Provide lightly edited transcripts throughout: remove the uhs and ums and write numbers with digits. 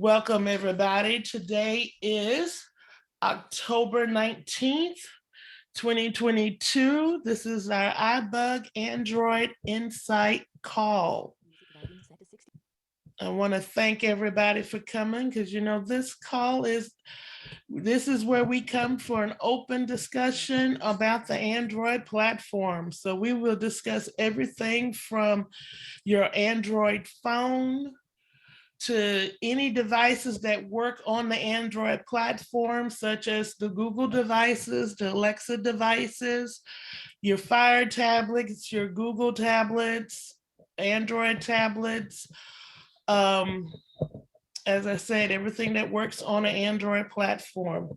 Welcome, everybody. Today is October 19th, 2022. This is our iBUG Android Insight call. I want to thank everybody for coming because, this is where we come for an open discussion about the Android platform. So we will discuss everything from your Android phone to any devices that work on the Android platform, such as the Google devices, the Alexa devices, your Fire tablets, your Google tablets, Android tablets. As I said, everything that works on an Android platform.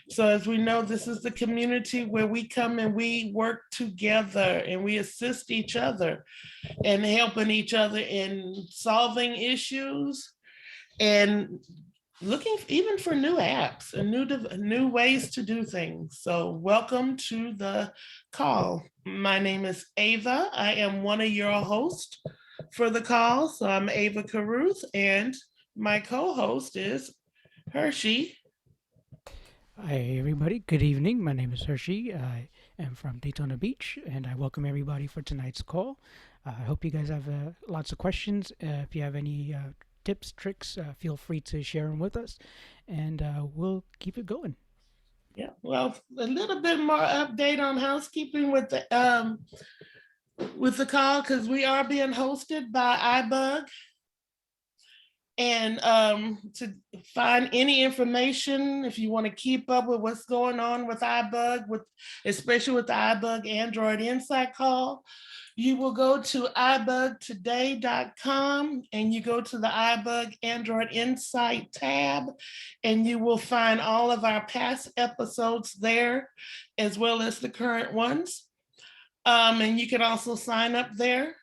So as we know, this is the community where we come and we work together and we assist each other and helping each other in solving issues and looking even for new apps and new ways to do things. So welcome to the call. My name is Ava. I am one of your hosts for the call. So I'm Ava Caruth, and my co-host is Hershey. Hi, everybody. Good evening. My name is Hershey. I am from Daytona Beach, and I welcome everybody for tonight's call. I hope you guys have lots of questions. If you have any tips, tricks, feel free to share them with us, and we'll keep it going. Yeah, well, a little bit more update on housekeeping with the call because we are being hosted by iBUG. And to find any information, if you want to keep up with what's going on with iBUG, especially with the iBUG Android Insight call, you will go to ibugtoday.com and you go to the iBUG Android Insight tab, and you will find all of our past episodes there, as well as the current ones. And you can also sign up there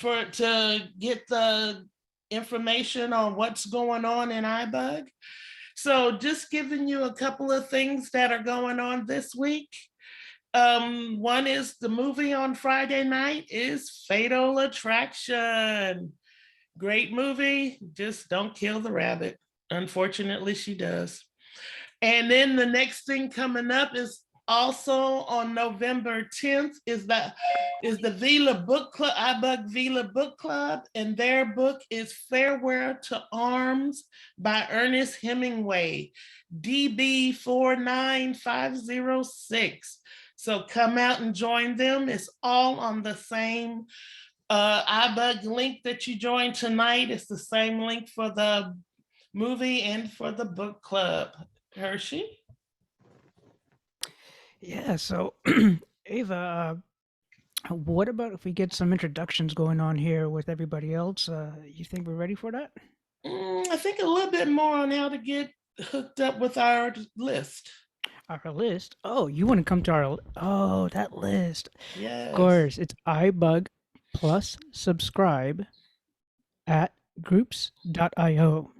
to get the information on what's going on in iBUG. So just giving you a couple of things that are going on this week. One is the movie on Friday night is Fatal Attraction. Great movie, just don't kill the rabbit. Unfortunately, she does. And then the next thing coming up is also on November 10th is the Vila Book Club, iBUG Vila Book Club, and their book is Farewell to Arms by Ernest Hemingway, DB 49506. So come out and join them. It's all on the same iBUG link that you joined tonight. It's the same link for the movie and for the book club. Hershey? Yeah, so Ava, what about if we get some introductions going on here with everybody else? You think we're ready for that? I think a little bit more on how to get hooked up with our list. Our list? Oh, you want to come to our. Oh, that list. Of Yes. course, it's iBug plus subscribe at groups.io.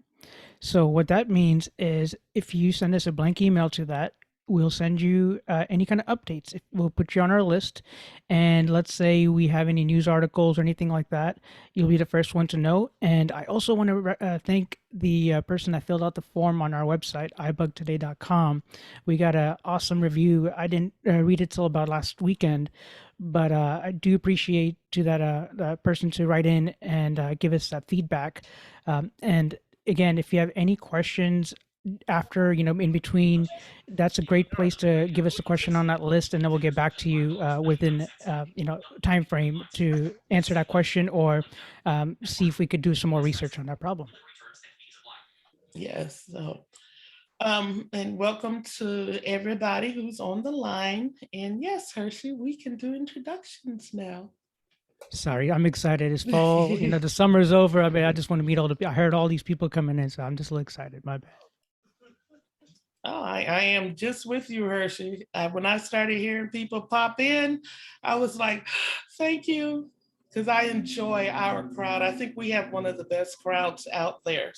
So what that means is if you send us a blank email to that, we'll send you any kind of updates. We'll put you on our list, and let's say we have any news articles or anything like that, you'll be the first one to know. And I also want to thank the person that filled out the form on our website, ibugtoday.com. We got an awesome review. I didn't read it till about last weekend, but I do appreciate to that person to write in and give us that feedback. And again, if you have any questions after, in between, that's a great place to give us a question on that list, and then we'll get back to you within time frame to answer that question or see if we could do some more research on that problem. Yes. So, and welcome to everybody who's on the line. And yes, Hershey, we can do introductions now. Sorry, I'm excited. It's fall. The summer's over. I mean, I just want to meet all the. I heard all these people coming in, so I'm just a little excited. My bad. Oh, I am just with you, Hershey. When I started hearing people pop in, I was like, thank you, because I enjoy our crowd. I think we have one of the best crowds out there.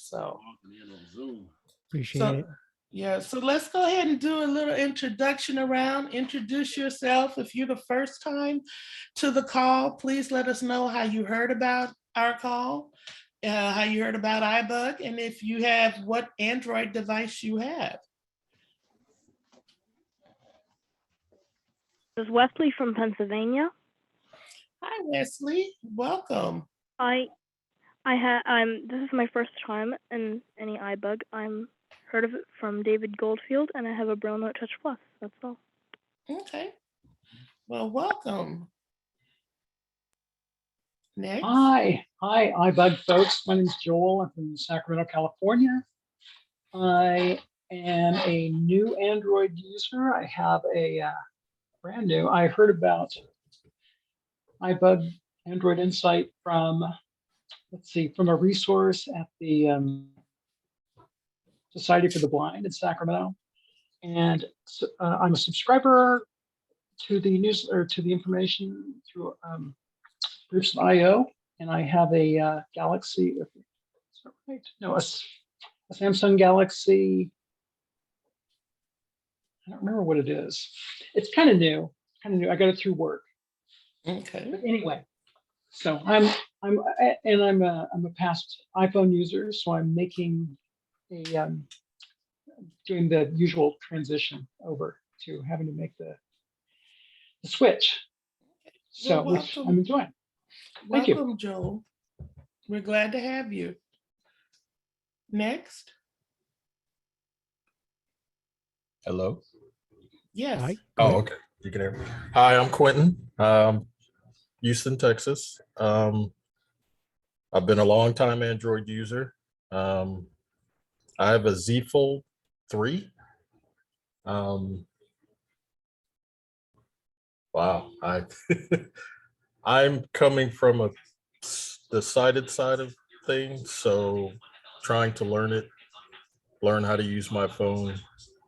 Appreciate So it. yeah, so let's go ahead and do a little introduction around. Introduce yourself. If you're the first time to the call, please let us know how you heard about our call. how you heard about iBUG, and if you have what Android device you have. This is Wesley from Pennsylvania. Hi, Wesley. Welcome. This is my first time in any iBUG. I'm heard of it from David Goldfield, and I have a Braille Note Touch Plus. That's all. Okay. Well, welcome. Next. Hi, iBUG folks. My name is Joel. I'm from Sacramento, California. I am a new Android user. I have a brand new. I heard about iBUG Android Insight from, let's see, from a resource at the Society for the Blind in Sacramento. And I'm a subscriber to the news or to the information through Groups.io, and I have a Galaxy. Is that right? No, a Samsung Galaxy. I don't remember what it is. It's kind of new. I got it through work. Okay. But anyway, so I'm a past iPhone user, so I'm making a doing the usual transition over to having to make the switch. So Well, which I'm enjoying. Thank welcome, you. Joel. We're glad to have you. Next. Hello. Yes. Hi. Oh, okay. You can hear me. Hi, I'm Quentin, Houston, Texas. I've been a long time Android user. I have a Z Fold 3. Wow, I'm coming from the sighted side of things, so trying to learn how to use my phone,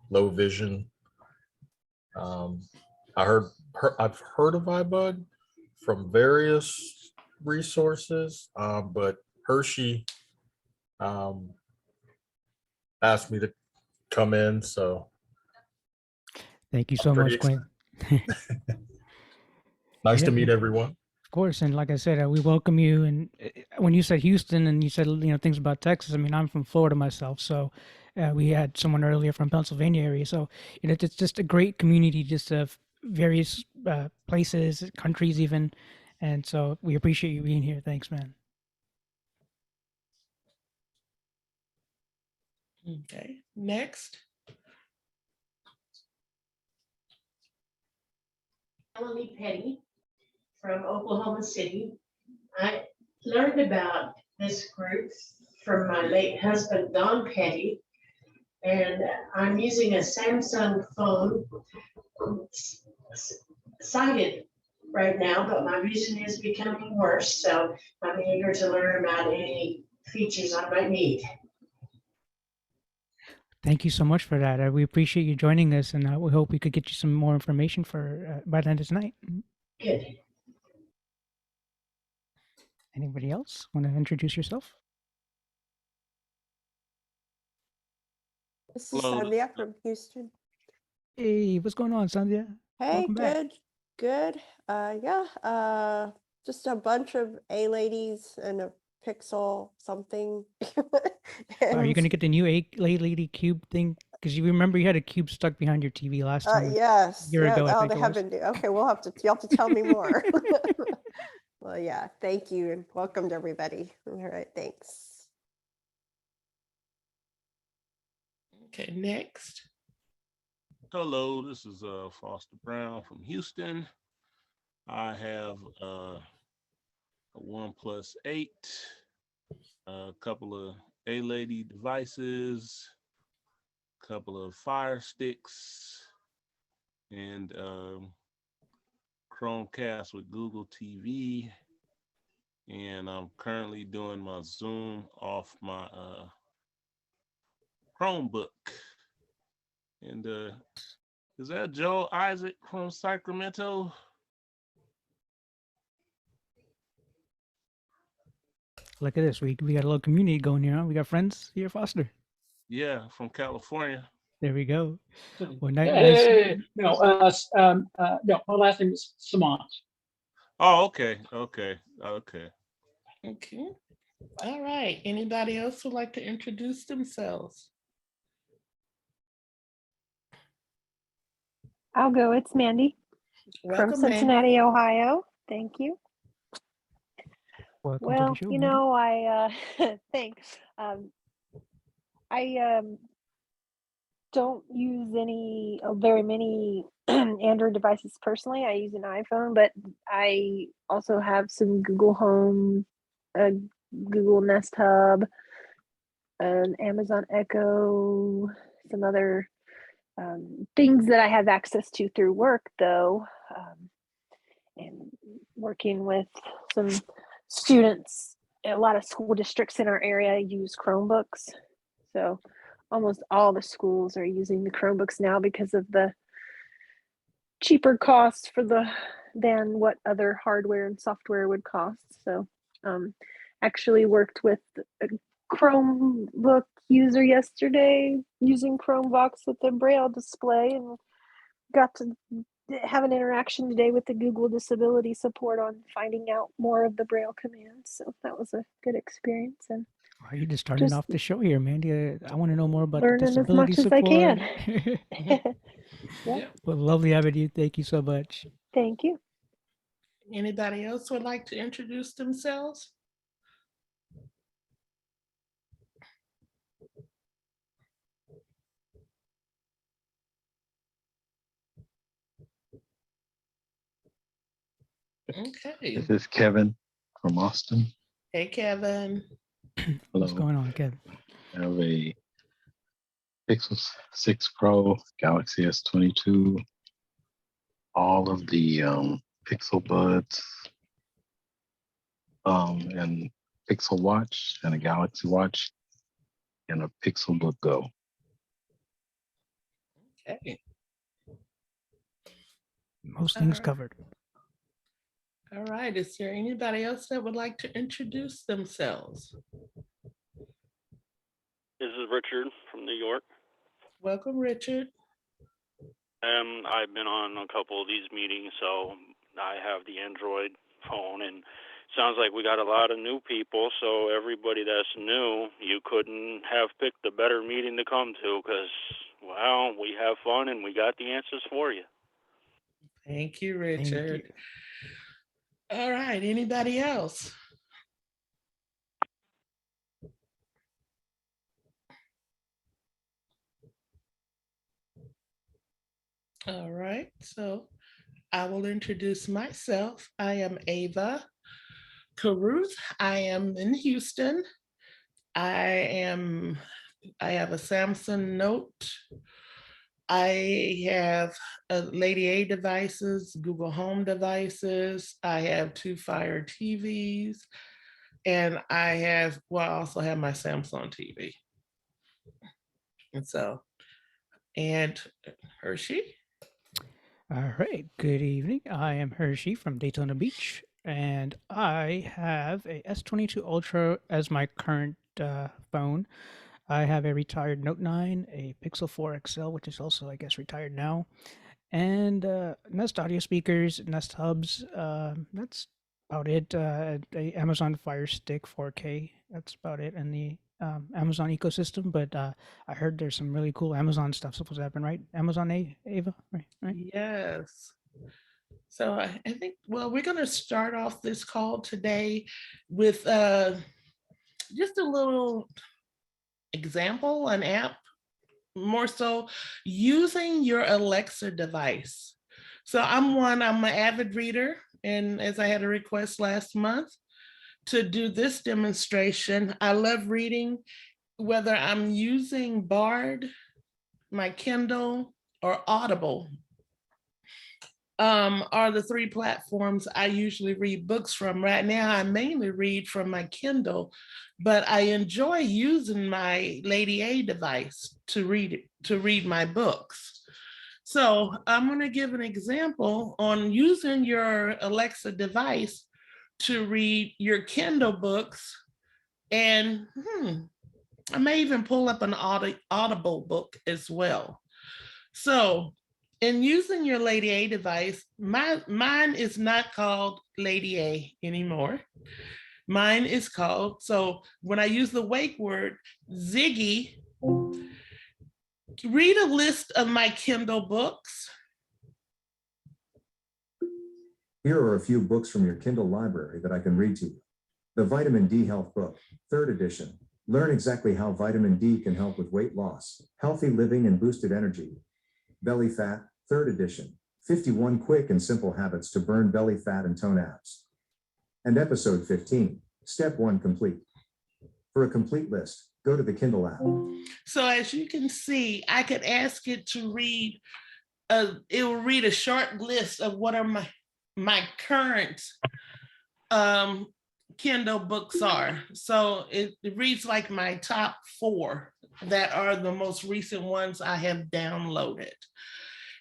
low vision. I've heard of iBug from various resources, but Hershey asked me to come in, so Thank you so much, Quinn. Nice Yeah. to meet everyone. Of course, and like I said, we welcome you. And when you said Houston and you said things about Texas, I mean, I'm from Florida myself, so we had someone earlier from Pennsylvania area. So it's just a great community, just of various places, countries, even. And so we appreciate you being here. Thanks, man. Okay. Next. Melanie Petty from Oklahoma City. I learned about this group from my late husband, Don Petty, and I'm using a Samsung phone, sighted right now, but my vision is becoming worse, so I'm eager to learn about any features I might need. Thank you so much for that. We appreciate you joining us, and we hope we could get you some more information for by the end of tonight. Good. Anybody else want to introduce yourself? This is Hello. Sandhya from Houston. Hey, what's going on, Sandhya? Hey, Welcome back. good. Just a bunch of A ladies and a pixel something. Are you And, going to get the new lady cube thing? Because you remember you had a cube stuck behind your TV last time. yes, year ago, I oh, think they it have was. been okay, you'll have to tell me more. Well, yeah, thank you and welcome to everybody. All right, thanks. Okay. Next. Hello, this is Foster Brown from Houston. I have a OnePlus 8, a couple of A-Lady devices, a couple of Fire Sticks, and Chromecast with Google TV. And I'm currently doing my Zoom off my Chromebook. And is that Joe Isaac from Sacramento? Look at this. We got a little community going here. Huh? We got friends here, Foster. Yeah, from California. There we go. Well, nice. No, my last name is Samant. Oh, okay. Okay. All right. Anybody else would like to introduce themselves? I'll go. It's Mandy from Welcome, Mandy. Cincinnati, Ohio. Thank you. Welcome to Well, the show, you Mandy. know, I thanks. I don't use very many Android devices personally. I use an iPhone, but I also have some Google Home, Google Nest Hub, an Amazon Echo, some other things that I have access to through work, though, and working with some students. A lot of school districts in our area use Chromebooks, so almost all the schools are using the Chromebooks now because of the cheaper costs than what other hardware and software would cost. So actually worked with a Chromebook user yesterday using Chromebox with the Braille display, and got to have an interaction today with the Google Disability Support on finding out more of the Braille commands. So that was a good experience, and Are you just starting off the show here, Mandy? I want to know more about the learning as disability much as support. I can. Yeah. Well, lovely having you. Thank you so much. Thank you. Anybody else would like to introduce themselves? Okay. This is Kevin from Austin. Hey, Kevin. Hello. What's going on, Kevin? I have a Pixel 6 Pro, Galaxy S22, all of the Pixel Buds, and Pixel Watch, and a Galaxy Watch, and a Pixel Book Go. Okay. Most things covered. All right. Is there anybody else that would like to introduce themselves? This is Richard from New York. Welcome, Richard. I've been on a couple of these meetings, so I have the Android phone, and sounds like we got a lot of new people. So everybody that's new, you couldn't have picked a better meeting to come to, because, well, we have fun and we got the answers for you. Thank you, Richard. Thank you. All right. Anybody else? All right. So I will introduce myself. I am Ava Harshid. I am in Houston. I have a Samsung Note. I have Lady A devices, Google Home devices. I have 2 Fire TVs, and I also have my Samsung TV. And Hershey. All right. Good evening. I am Hershey from Daytona Beach, and I have a S22 Ultra as my current phone. I have a retired Note 9, a Pixel 4 XL, which is also, I guess, retired now, and Nest audio speakers, Nest hubs. That's about it. A Amazon Fire Stick 4K. That's about it. And the Amazon ecosystem. But I heard there's some really cool Amazon stuff supposed to happen, right? Amazon Ava, right? Yes. So I think, well, we're going to start off this call today with just a little example, an app, more so using your Alexa device. So I'm an avid reader, and as I had a request last month to do this demonstration, I love reading, whether I'm using Bard, my Kindle, or Audible. Are the 3 platforms I usually read books from. Right now, I mainly read from my Kindle, but I enjoy using my Lady A device to read my books. So I'm going to give an example on using your Alexa device to read your Kindle books. And I may even pull up an Audible book as well. So in using your Lady A device, mine is not called Lady A anymore. Mine is called, so when I use the wake word, Ziggy, read a list of my Kindle books. Here are a few books from your Kindle library that I can read to you. The Vitamin D Health Book, 3rd edition. Learn exactly how vitamin D can help with weight loss, healthy living, and boosted energy. Belly Fat, 3rd edition. 51 quick and simple habits to burn belly fat and tone abs. And episode 15, Step 1 complete. For a complete list, go to the Kindle app. So as you can see, I could ask it to read, it will read a short list of what are my current Kindle books are. So it reads like my top 4 that are the most recent ones I have downloaded.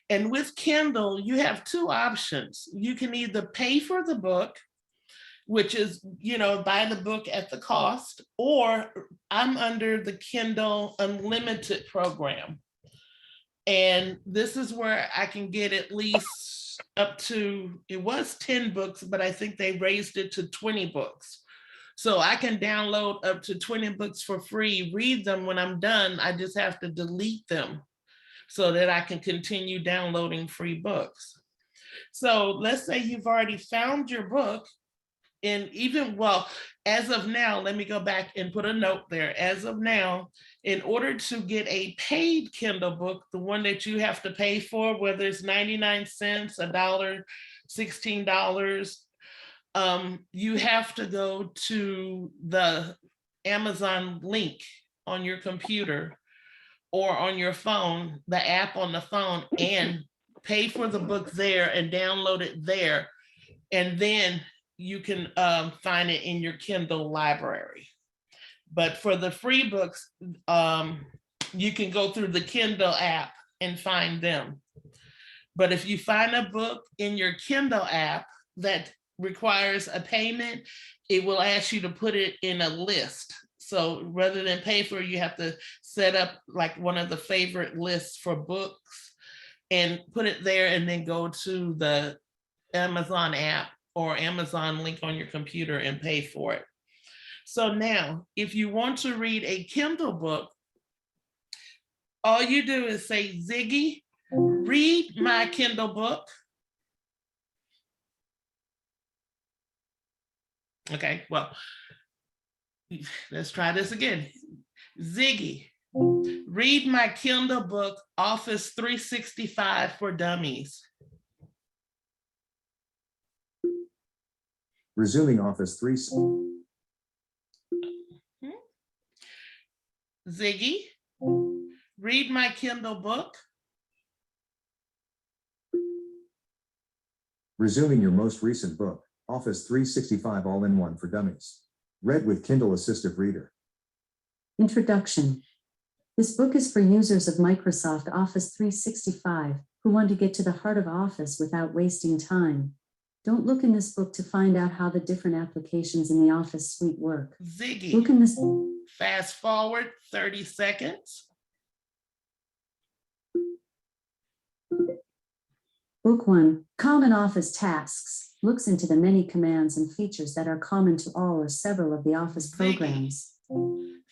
And with Kindle, you have 2 options. You can either pay for the book, which is, buy the book at the cost, or I'm under the Kindle Unlimited program. And this is where I can get at least up to, it was 10 books, but I think they raised it to 20 books. So I can download up to 20 books for free, read them. When I'm done, I just have to delete them so that I can continue downloading free books. So let's say you've already found your book. And even, well, as of now, let me go back and put a note there. As of now, in order to get a paid Kindle book, the one that you have to pay for, whether it's 99 cents, $1, $16, you have to go to the Amazon link on your computer or on your phone, the app on the phone, and pay for the book there and download it there. And then you can find it in your Kindle library. But for the free books, you can go through the Kindle app and find them. But if you find a book in your Kindle app that requires a payment, it will ask you to put it in a list. So rather than pay for it, you have to set up like one of the favorite lists for books and put it there, and then go to the Amazon app or Amazon link on your computer and pay for it. So now, if you want to read a Kindle book, all you do is say, Ziggy, read my Kindle book. Okay, well, let's try this again. Ziggy, read my Kindle book, Office 365 for Dummies. Resuming Office 365. Ziggy, read my Kindle book. Resuming your most recent book, Office 365 All-in-One for Dummies. Read with Kindle Assistive Reader. Introduction. This book is for users of Microsoft Office 365 who want to get to the heart of Office without wasting time. Don't look in this book to find out how the different applications in the Office suite work. Ziggy, Look in this. Fast forward 30 seconds. Book 1, Common Office Tasks, looks into the many commands and features that are common to all or several of the Office programs.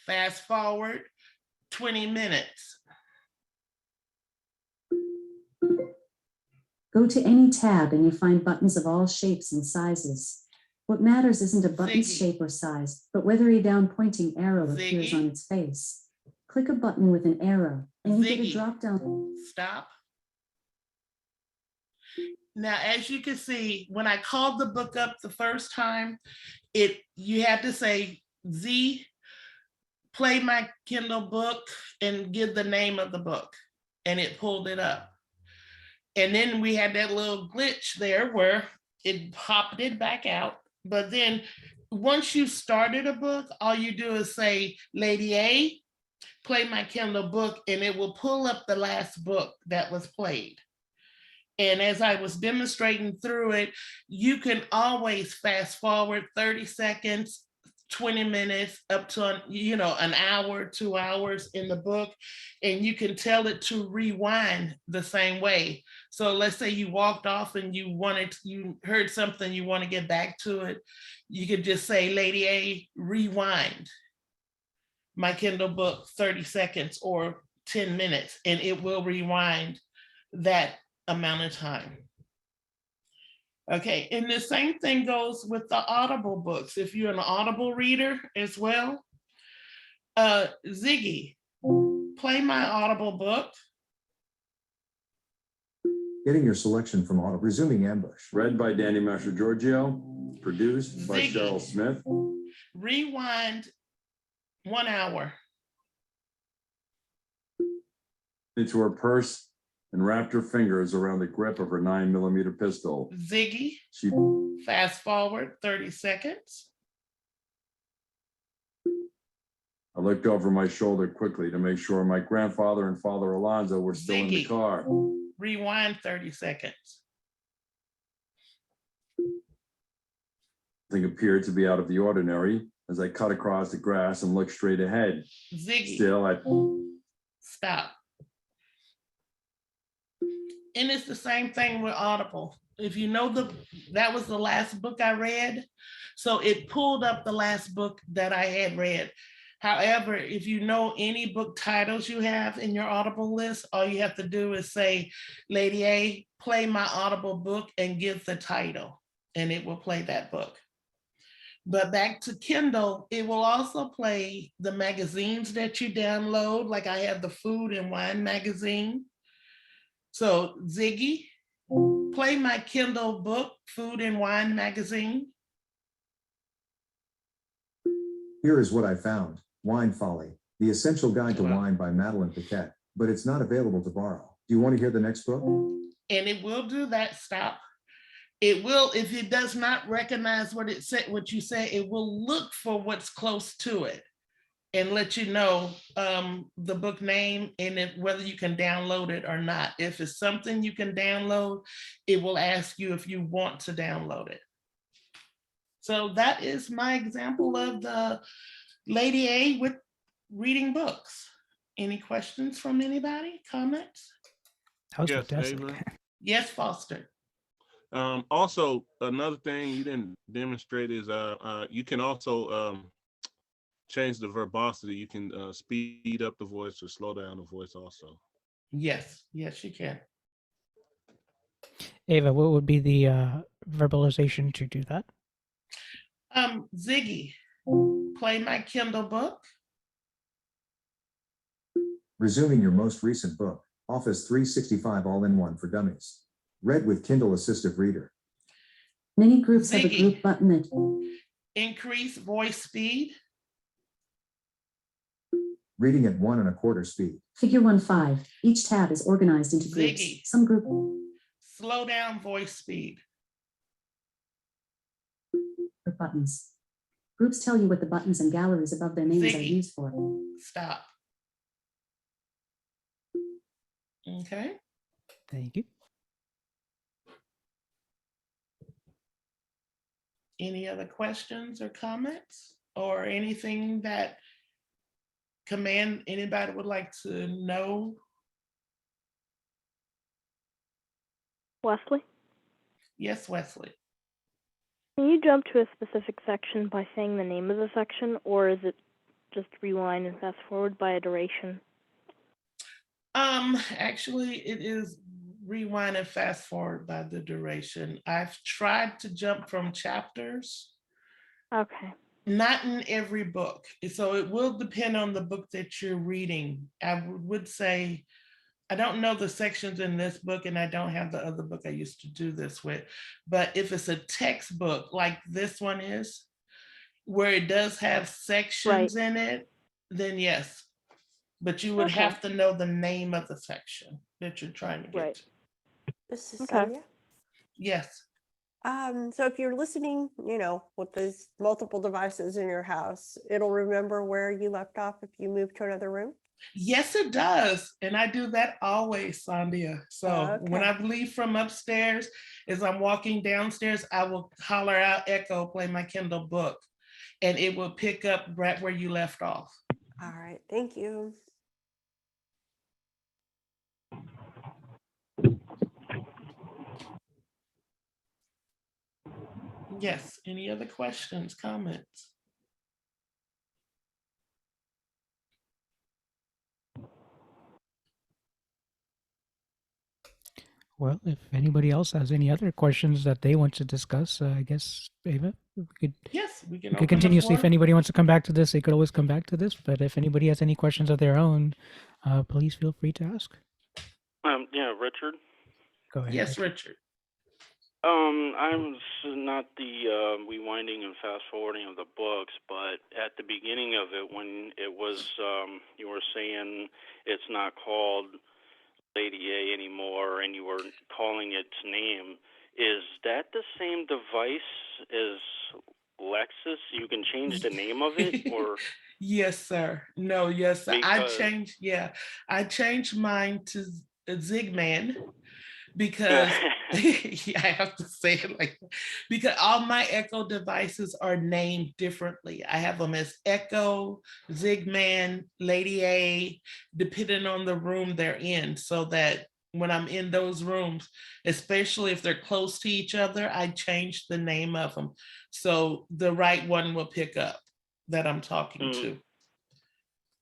Fast forward 20 minutes. Go to any tab and you find buttons of all shapes and sizes. What matters isn't a button's shape or size, but whether a down pointing arrow appears on its face. Click a button with an arrow and you get a drop down. Stop. Now, as you can see, when I called the book up the first time, you had to say, Z, play my Kindle book and give the name of the book. And it pulled it up. And then we had that little glitch there where it popped it back out. But then once you started a book, all you do is say, Lady A, play my Kindle book, and it will pull up the last book that was played. And as I was demonstrating through it, you can always fast forward 30 seconds, 20 minutes up to, an hour, 2 hours in the book, and you can tell it to rewind the same way. So let's say you walked off and you heard something, you want to get back to it. You could just say, Lady A, rewind my Kindle book 30 seconds or 10 minutes, and it will rewind that amount of time. Okay, and the same thing goes with the Audible books. If you're an Audible reader as well, Ziggy, play my Audible book. Getting your selection from Audible. Resuming Ambush. Read by Danny Masher Giorgio, produced by Ziggy. Cheryl Smith. Rewind 1 hour. Into her purse and wrapped her fingers around the grip of her 9mm pistol. Ziggy, She fast forward 30 seconds. I looked over my shoulder quickly to make sure my grandfather and Father Alonzo were still in the Ziggy. car. Rewind 30 seconds. Nothing appeared to be out of the ordinary as I cut across the grass and looked straight ahead. Ziggy. Still, Stop. And it's the same thing with Audible. If you know that was the last book I read, so it pulled up the last book that I had read. However, if you know any book titles you have in your Audible list, all you have to do is say, Lady A, play my Audible book and give the title, and it will play that book. But back to Kindle, it will also play the magazines that you download. Like I have the Food and Wine magazine. So Ziggy, play my Kindle book, Food and Wine magazine. Here is what I found. Wine Folly, The Essential Guide to Wine by Madeline Paquette, but it's not available to borrow. Do you want to hear the next book? And it will do that. Stop. It will, if it does not recognize what it said, what you say, it will look for what's close to it and let you know the book name and whether you can download it or not. If it's something you can download, it will ask you if you want to download it. So that is my example of the Lady A with reading books. Any questions from anybody? Comments? That was Yes, fantastic. Ava. Yes, Foster. Also, another thing you didn't demonstrate is you can also change the verbosity. You can speed up the voice or slow down the voice also. Yes, yes, you can. Ava, what would be the verbalization to do that? Ziggy, play my Kindle book. Resuming your most recent book, Office 365 All-in-One for Dummies. Read with Kindle Assistive Reader. Many groups have a Ziggy. group button that Increase voice speed. Reading at 1 1/4 speed. figure 1-5. Each tab is organized into groups. Ziggy. Some group Slow down voice speed. or buttons. Groups tell you what the buttons and galleries above their names are Ziggy. used for. Stop. Okay. Thank you. Any other questions or comments or anything that anybody would like to know? Wesley, Yes, Wesley. can you jump to a specific section by saying the name of the section, or is it just rewind and fast forward by a duration? Actually, it is rewind and fast forward by the duration. I've tried to jump from chapters. Okay. Not in every book. So it will depend on the book that you're reading. I would say, I don't know the sections in this book and I don't have the other book I used to do this with, but if it's a textbook like this one is, where it does have sections in it, then yes. But you would Okay. have to know the name of the section that you're trying to get to. This is Okay. Sonia. Yes. So if you're listening, with those multiple devices in your house, it'll remember where you left off if you move to another room? Yes, it does. And I do that always, Sandia. So when I leave from upstairs, as I'm walking downstairs, I will holler out, Echo, play my Kindle book. and it will pick up right where you left off. All right, thank you. Yes, any other questions, comments? Well, if anybody else has any other questions that they want to discuss, I guess, Ava, we could Yes, we can we could open the continue. See if floor. anybody wants to come back to this. They could always come back to this. But if anybody has any questions of their own, please feel free to ask. Yeah, Richard. Go ahead. Yes, Richard. I'm not the rewinding and fast forwarding of the books, but at the beginning of it, when it was, you were saying it's not called Lady A anymore, and you were calling its name. Is that the same device as Lexus? You can change the name of it, or Yes, sir. No, yes, sir. because I changed mine to Zigman because yeah, I have to say it like that, because all my Echo devices are named differently. I have them as Echo, Zigman, Lady A, depending on the room they're in, so that when I'm in those rooms, especially if they're close to each other, I change the name of them so the right one will pick up that I'm talking to.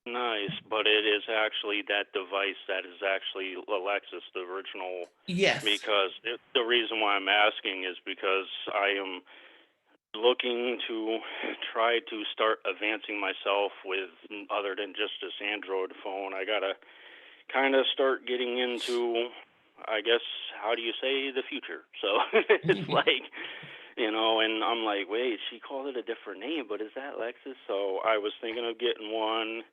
Nice, but it is actually that device that is actually Alexis, the original. Yes. Because the reason why I'm asking is because I am looking to try to start advancing myself with other than just this Android phone. I gotta kind of start getting into, I guess, how do you say, the future? So it's like, you know, and I'm like, wait, she called it a different name, but is that Lexus? So I was thinking of getting one,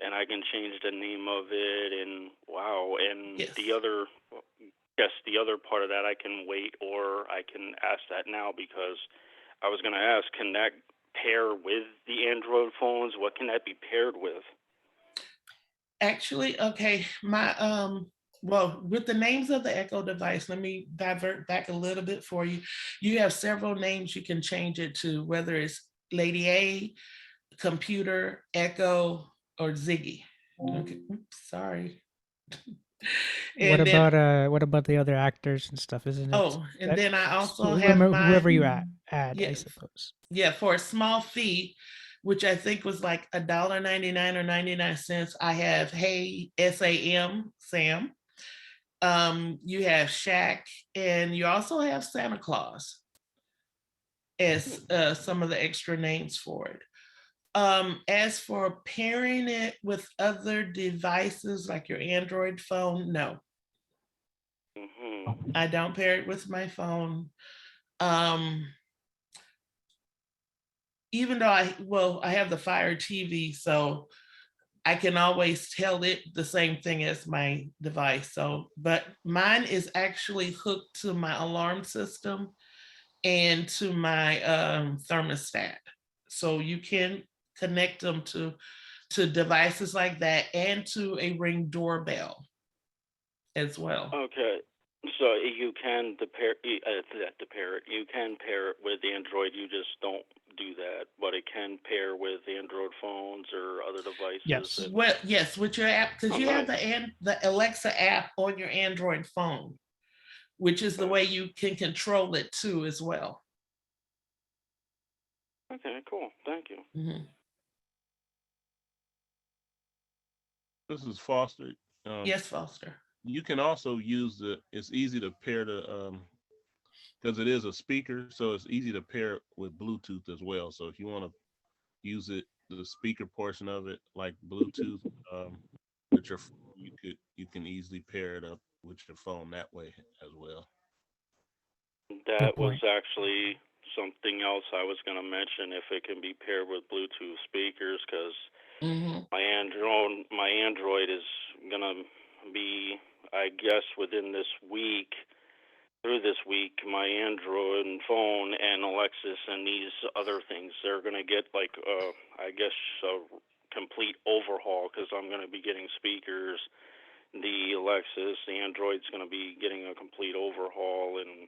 and I can change the name of it, and wow, and Yes. the other part of that I can wait, or I can ask that now, because I was going to ask, can that pair with the Android phones? What can that be paired with? Actually, okay, my well, with the names of the Echo device, let me divert back a little bit for you. You have several names you can change it to, whether it's Lady A, Computer, Echo, or Ziggy. Okay, oops, sorry. What And then, about the other actors and stuff? Isn't it? oh, and then I also have whoever, my, whoever you add, I yes, suppose. yeah, for a small fee, which I think was like $1.99 or 99 cents, I have Hey Sam. You have Shaq, and you also have Santa Claus as some of the extra names for it. As for pairing it with other devices like your Android phone, no. I don't pair it with my phone. Even though I have the Fire TV, so I can always tell it the same thing as my device. So, but mine is actually hooked to my alarm system and to my thermostat. So you can connect them to devices like that and to a Ring doorbell as well. Okay. So you can pair it. You can pair it with Android. You just don't do that, but it can pair with Android phones or other devices. Yes. Well, yes, with your app, because you have the Alexa app on your Android phone, which is the way you can control it too as well. Okay, cool. Thank you. Mm-hmm. This is Foster. Yes, Foster. You can also use it's easy to pair because it is a speaker, so it's easy to pair it with Bluetooth as well. So if you want to use it, the speaker portion of it, like Bluetooth, with your phone, you can easily pair it up with your phone that way as well. That was actually something else I was going to mention, if it can be paired with Bluetooth speakers, because my Android is going to be, I guess, through this week, my Android phone and Alexis and these other things, they're going to get like, I guess, a complete overhaul, because I'm going to be getting speakers. The Alexis, the Android's going to be getting a complete overhaul, and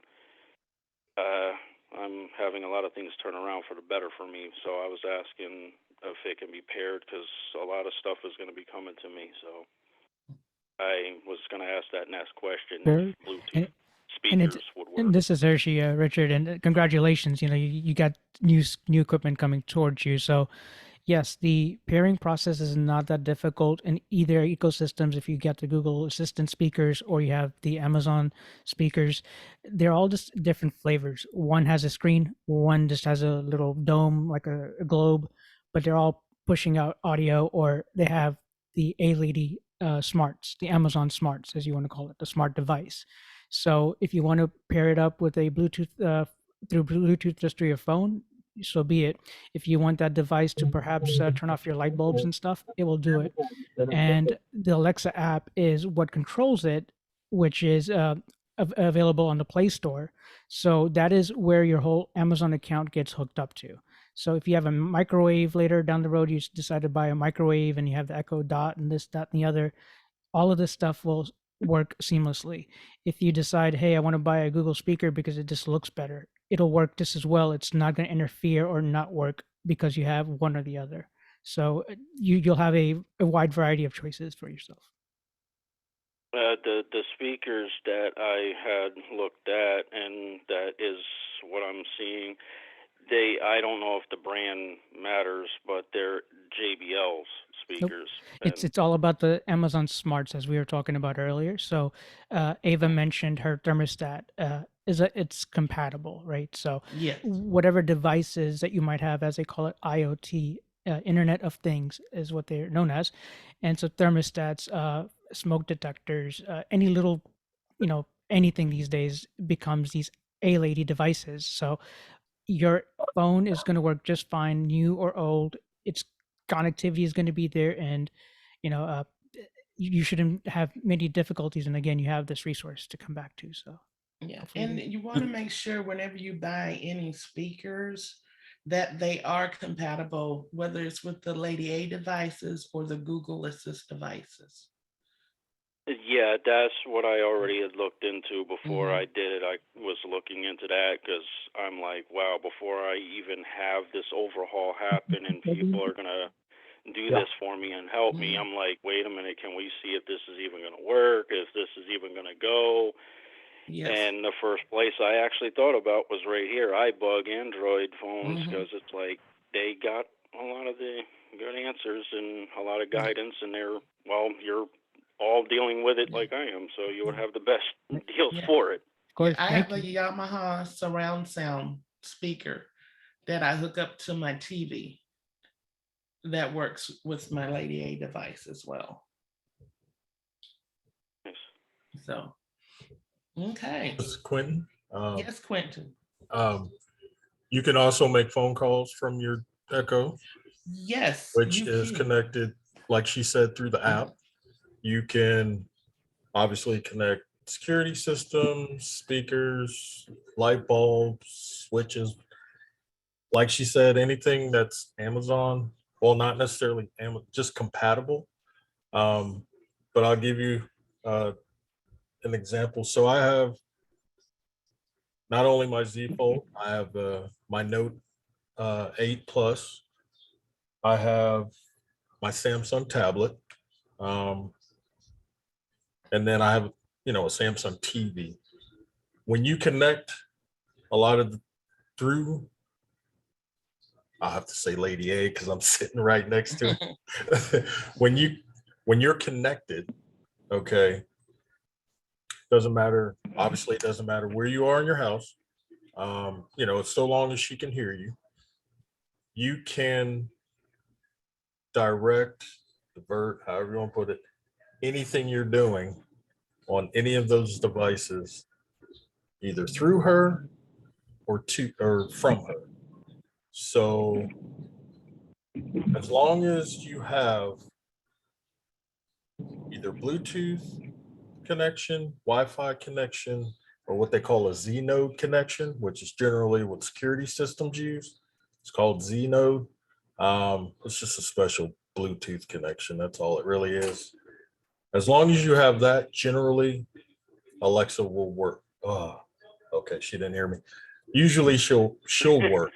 I'm having a lot of things turn around for the better for me. So I was asking if it can be paired because a lot of stuff is going to be coming to me. So I was going to ask that next question Sure. if Bluetooth And, speakers would work. and this is Hershey, Richard, and congratulations. You got new equipment coming towards you. So yes, the pairing process is not that difficult in either ecosystems. If you get the Google Assistant speakers or you have the Amazon speakers, they're all just different flavors. One has a screen, one just has a little dome like a globe, but they're all pushing out audio, or they have the A-Lady smarts, the Amazon smarts, as you want to call it, the smart device. So if you want to pair it up with a Bluetooth through Bluetooth just through your phone, so be it. If you want that device to perhaps turn off your light bulbs and stuff, it will do it. And the Alexa app is what controls it, which is available on the Play Store. So that is where your whole Amazon account gets hooked up to. So if you have a microwave later down the road, you decide to buy a microwave and you have the Echo Dot and this, that, and the other, all of this stuff will work seamlessly. If you decide, hey, I want to buy a Google speaker because it just looks better, it'll work just as well. It's not going to interfere or not work because you have one or the other. So you'll have a wide variety of choices for yourself. The speakers that I had looked at, and that is what I'm seeing. I don't know if the brand matters, but they're JBL's speakers. Nope. It's all about the Amazon smarts, as we were talking about earlier. So Ava mentioned her thermostat it's compatible, right? So Yes. whatever devices that you might have, as they call it, IoT, Internet of Things is what they're known as. And so thermostats, smoke detectors, any little, anything these days becomes these A-Lady devices. So your phone is going to work just fine, new or old. Its connectivity is going to be there, and you shouldn't have many difficulties. And again, you have this resource to come back to. So yeah, and you want to make sure whenever you buy any speakers that they are compatible, whether it's with the Lady A devices or the Google Assist devices. Yeah, that's what I already had looked into before I did it. I was looking into that because I'm like, wow, before I even have this overhaul happen and people are going to do this for me and help me, I'm like, wait a minute, can we see if this is even going to work, if this is even going to go? Yes. And the first place I actually thought about was right here, iBUG Android phones, because it's like they got a lot of the good answers and a lot of guidance, and you're all dealing with it like I am, so you would have the best deals for it. Of course, I have a Yamaha surround sound speaker that I hook up to my TV that works with my Lady A device as well. Nice. So, okay. This is Quentin. Yes, Quentin. You can also make phone calls from your Echo. Yes. Which is connected, like she said, through the app. You can obviously connect security systems, speakers, light bulbs, switches. Like she said, anything that's Amazon, well, not necessarily just compatible. But I'll give you an example. So I have not only my Z Fold, I have my Note 8 Plus. I have my Samsung tablet. And then I have, a Samsung TV. When you connect a lot of through, I'll have to say Lady A because I'm sitting right next to it. when you're connected, okay, doesn't matter. Obviously, it doesn't matter where you are in your house. So long as she can hear you, you can divert, however you want to put it, anything you're doing on any of those devices, either through her or from her. So as long as you have either Bluetooth connection, Wi-Fi connection, or what they call a Z node connection, which is generally what security systems use. It's called Z node. It's just a special Bluetooth connection. That's all it really is. As long as you have that, generally, Alexa will work. Oh, okay, she didn't hear me. Usually she'll work.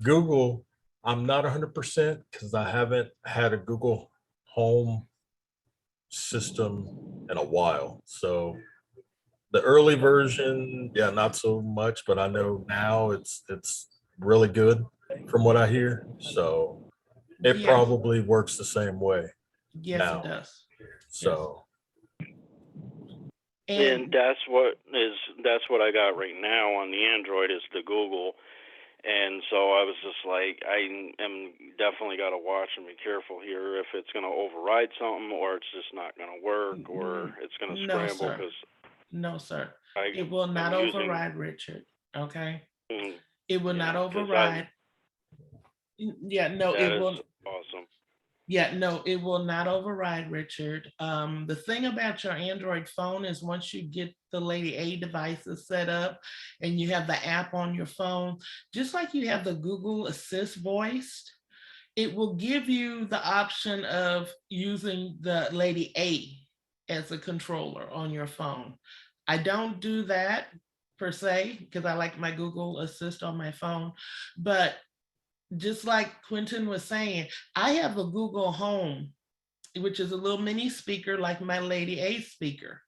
Google, I'm not 100% because I haven't had a Google Home system in a while. So the early version, yeah, not so much, but I know now it's really good from what I hear. So it Yes, probably works the same way yes, it now. does. So And And that's what I got right now on the Android is the Google. And so I was just like, I am definitely got to watch and be careful here if it's going to override something or it's just not going to work or it's going to no, scramble sir. because No, sir. I It will not am using. override, Richard. Okay. Mm, It will not yeah, because override. Yeah, no, that it is will. awesome. Yeah, no, it will not override, Richard. The thing about your Android phone is once you get the Lady A devices set up and you have the app on your phone, just like you have the Google Assist voiced, it will give you the option of using the Lady A as a controller on your phone. I don't do that per se because I like my Google Assist on my phone, but just like Quentin was saying, I have a Google Home, which is a little mini speaker like my Lady A speaker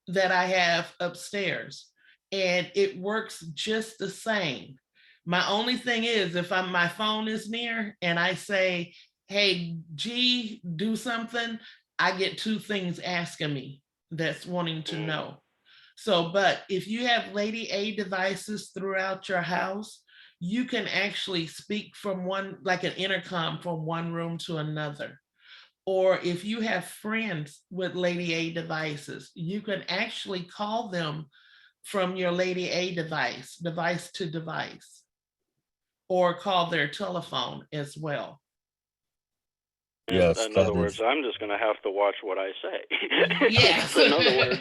that I have upstairs, and it works just the same. My only thing is if my phone is near and I say, hey, G, do something, I get two things asking me that's wanting to know. So, but if you have Lady A devices throughout your house, you can actually speak from one, like an intercom from one room to another. Or if you have friends with Lady A devices, you can actually call them from your Lady A device to device, or call their telephone as well. yes, In other that words, is. I'm just going to have to watch what I say. Yes. In other words,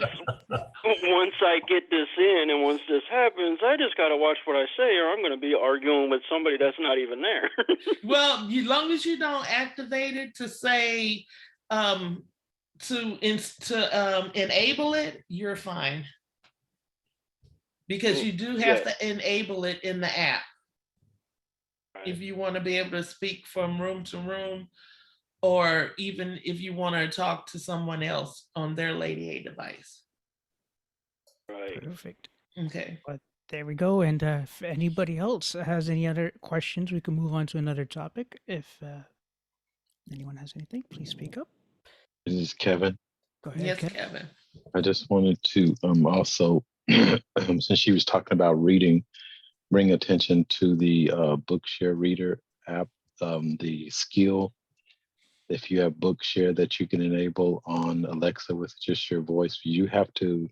once I get this in and once this happens, I just got to watch what I say or I'm going to be arguing with somebody that's not even there. Well, as long as you don't activate it to say to enable it, you're fine. Because you do have to enable it in the app. If you want to be able to speak from room to room, or even if you want to talk to someone else on their Lady A device. Right. Perfect. Okay. But there we go. And if anybody else has any other questions, we can move on to another topic. If anyone has anything, please speak up. This is Kevin. Go ahead, Yes, Kevin. Kevin. I just wanted to also, since she was talking about reading, bring attention to the Bookshare Reader app, the skill. If you have Bookshare that you can enable on Alexa with just your voice, you have to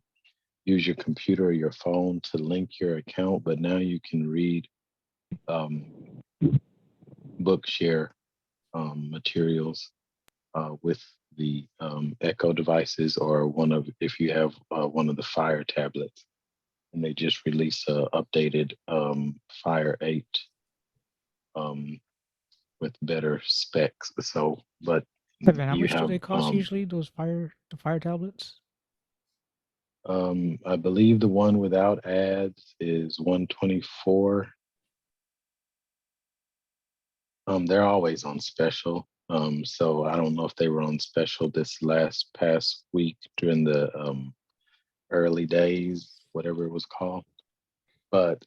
use your computer or your phone to link your account, but now you can read Bookshare materials with the Echo devices or if you have one of the Fire tablets. And they just released a updated Fire 8 with better specs. So, but Kevin, how you much do have they cost usually? The fire tablets? I believe the one without ads is 124. They're always on special. So I don't know if they were on special this past week during the early days, whatever it was called. But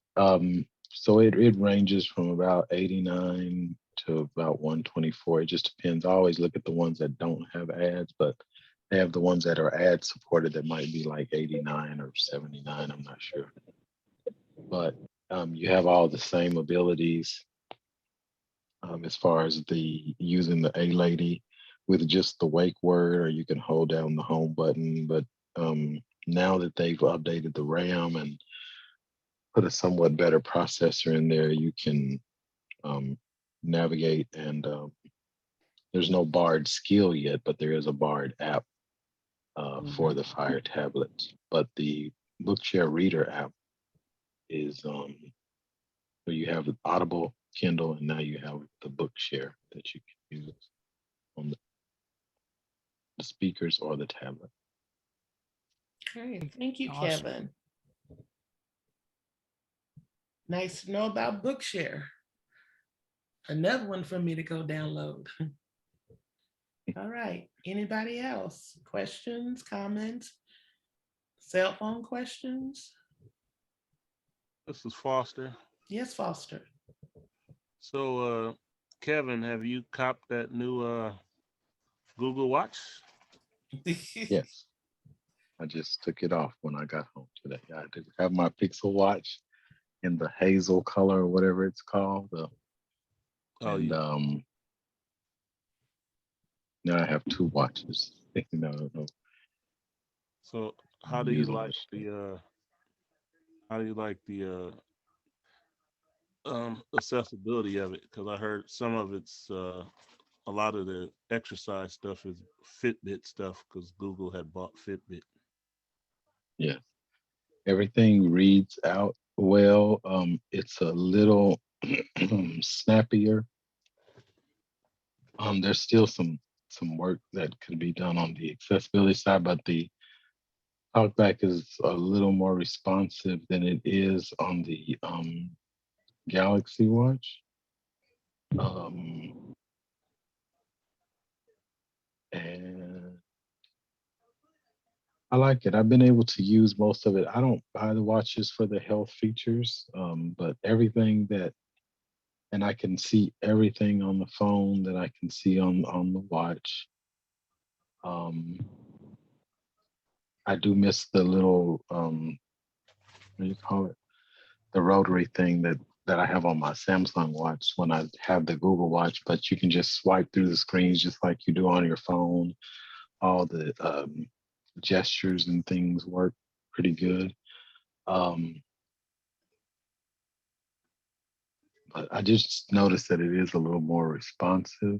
so it ranges from about 89 to about 124. It just depends. I always look at the ones that don't have ads, but they have the ones that are ad supported that might be like 89 or 79. I'm not sure. But you have all the same abilities as far as the using the A lady with just the wake word, or you can hold down the home button. But now that they've updated the RAM and put a somewhat better processor in there, you can navigate and there's no Bard skill yet, but there is a Bard app for the Fire tablets. But the Bookshare Reader app is so you have Audible, Kindle, and now you have the Bookshare that you can use on the speakers or the tablet. Great. Thank you, Awesome. Kevin. Nice to know about Bookshare. Another one for me to go download. All right. Anybody else? Questions, comments, cell phone questions? This is Foster. Yes, Foster. So, Kevin, have you copped that new Google Watch? Yes. I just took it off when I got home today. I did have my Pixel watch in the hazel color or whatever it's called. Oh, And yeah. now I have two watches. No. So, how do you Using like this. the accessibility of it? Because I heard some of it's a lot of the exercise stuff is Fitbit stuff because Google had bought Fitbit. Yeah. Everything reads out well. It's a little snappier. There's still some work that could be done on the accessibility side, but the talkback is a little more responsive than it is on the Galaxy Watch. And I like it. I've been able to use most of it. I don't buy the watches for the health features, but everything that, and I can see everything on the phone that I can see on the watch. I do miss the little what do you call it? The rotary thing that I have on my Samsung watch when I have the Google Watch, but you can just swipe through the screens just like you do on your phone. All the gestures and things work pretty good. But I just noticed that it is a little more responsive,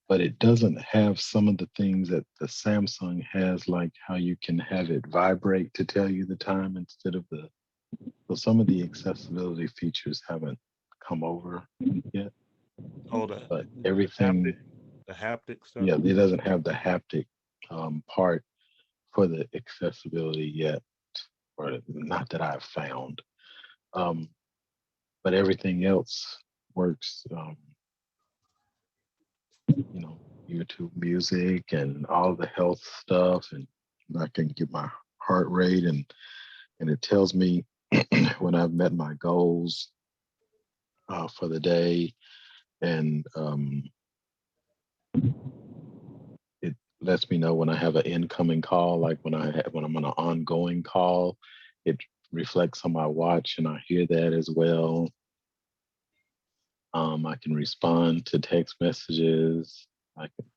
but it doesn't have some of the things that the Samsung has, like how you can have it vibrate to tell you the time instead of the. So some of the accessibility features haven't come over yet. Oh, but everything, the haptic stuff. yeah, it doesn't have the haptic part for the accessibility yet, or not that I've found. But everything else works. YouTube music and all the health stuff, and I can get my heart rate and it tells me when I've met my goals for the day, and it lets me know when I have an incoming call, like when I'm on an ongoing call, it reflects on my watch, and I hear that as well. I can respond to text messages.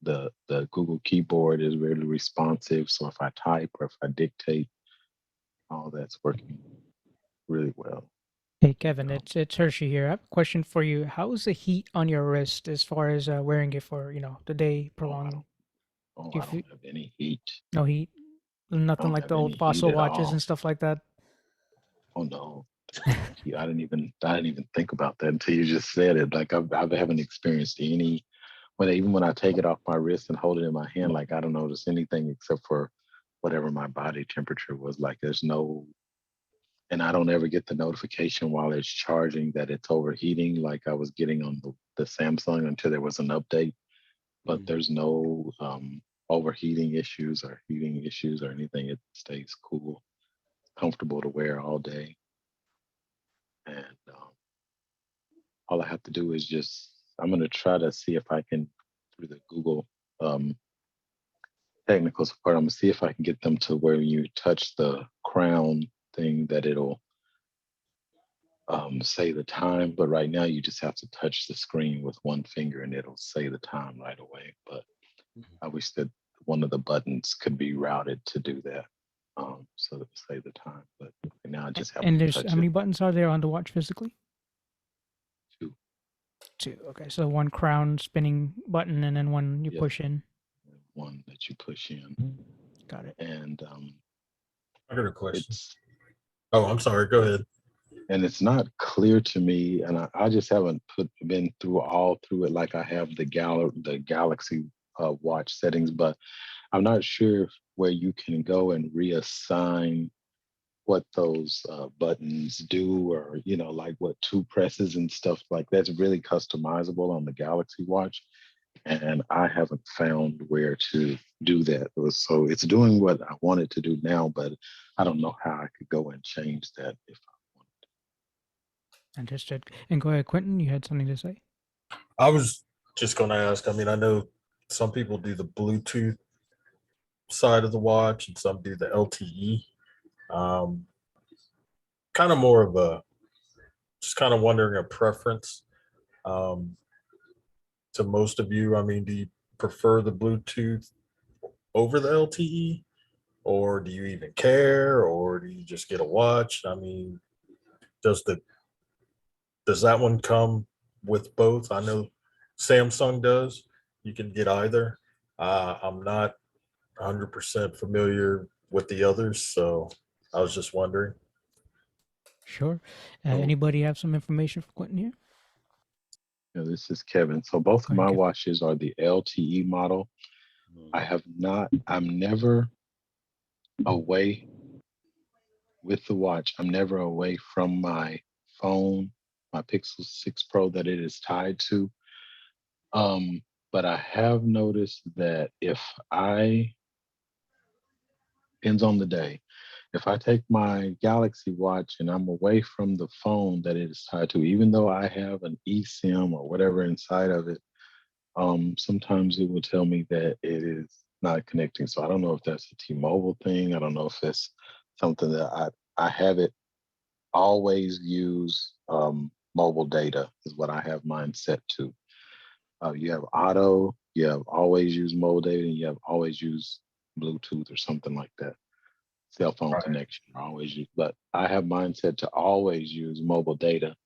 The Google keyboard is really responsive, so if I type or if I dictate, all that's working really well. Hey Kevin, it's Hershey here. I have a question for you. How is the heat on your wrist as far as wearing it for the day prolonged? I Do you don't have any heat. no heat? I Nothing don't like have the old any heat fossil at watches all. and stuff like that. Oh no, I didn't even think about that until you just said it. Like I haven't experienced any. Even when I take it off my wrist and hold it in my hand, like I don't notice anything except for whatever my body temperature was. Like there's no, and I don't ever get the notification while it's charging that it's overheating, like I was getting on the Samsung until there was an update. But there's no overheating issues or heating issues or anything. It stays cool, comfortable to wear all day. And all I have to do is I'm going to try to see if I can, through the Google technical support, I'm going to see if I can get them to where you touch the crown thing that it'll say the time. But right now you just have to touch the screen with one finger and it'll say the time right away. But I wish that one of the buttons could be routed to do that, so that it say the time. But right now I just have And to there's touch how many buttons are there on the watch physically? Two. Okay, so one crown spinning button and then one you push in. One that you push in. Got it. And I got a question. Oh, I'm sorry. Go ahead. And it's not clear to me, and I just haven't been through it like I have the Galaxy watch settings, but I'm not sure where you can go and reassign what those buttons do, or like what two presses and stuff like that's really customizable on the Galaxy Watch. And I haven't found where to do that. So it's doing what I want it to do now, but I don't know how I could go and change that if Understood. And go ahead, Quentin, you had something to say? I was just going to ask. I mean, I know some people do the Bluetooth side of the watch, and some do the LTE. Um, kind of more of a, just kind of wondering a preference um, to most of you. I mean, do you prefer the Bluetooth over the LTE, or do you even care, or do you just get a watch? I mean, does the does that one come with both? I know Samsung does. You can get either. I'm not 100% familiar with the others, so I was just wondering. Sure. so. Anybody have some information for Quentin here? This is Kevin. So both of Go ahead, my Kevin. watches are the LTE model. I'm never away with the watch. I'm never away from my phone, my Pixel 6 Pro that it is tied to. But I have noticed that depends on the day. If I take my Galaxy Watch and I'm away from the phone that it is tied to, even though I have an eSIM or whatever inside of it, sometimes it will tell me that it is not connecting. So I don't know if that's a T-Mobile thing. I don't know if it's something that I have it always use mobile data is what I have mine set to. You have auto, you have always use mobile data, and you have always use Bluetooth or something like that. Cell phone Right. connection, always use, but I have mine set to always use mobile data.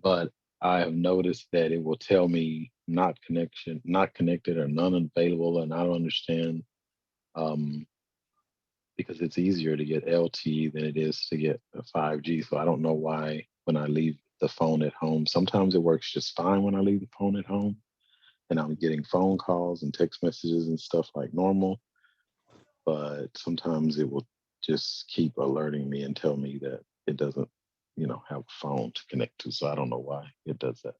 But I have noticed that it will tell me not connected, or none available, and I don't understand um, because it's easier to get LTE than it is to get a 5G. So I don't know why when I leave the phone at home, sometimes it works just fine when I leave the phone at home, and I'm getting phone calls and text messages and stuff like normal. But sometimes it will just keep alerting me and tell me that it doesn't, have a phone to connect to. So I don't know why it does that.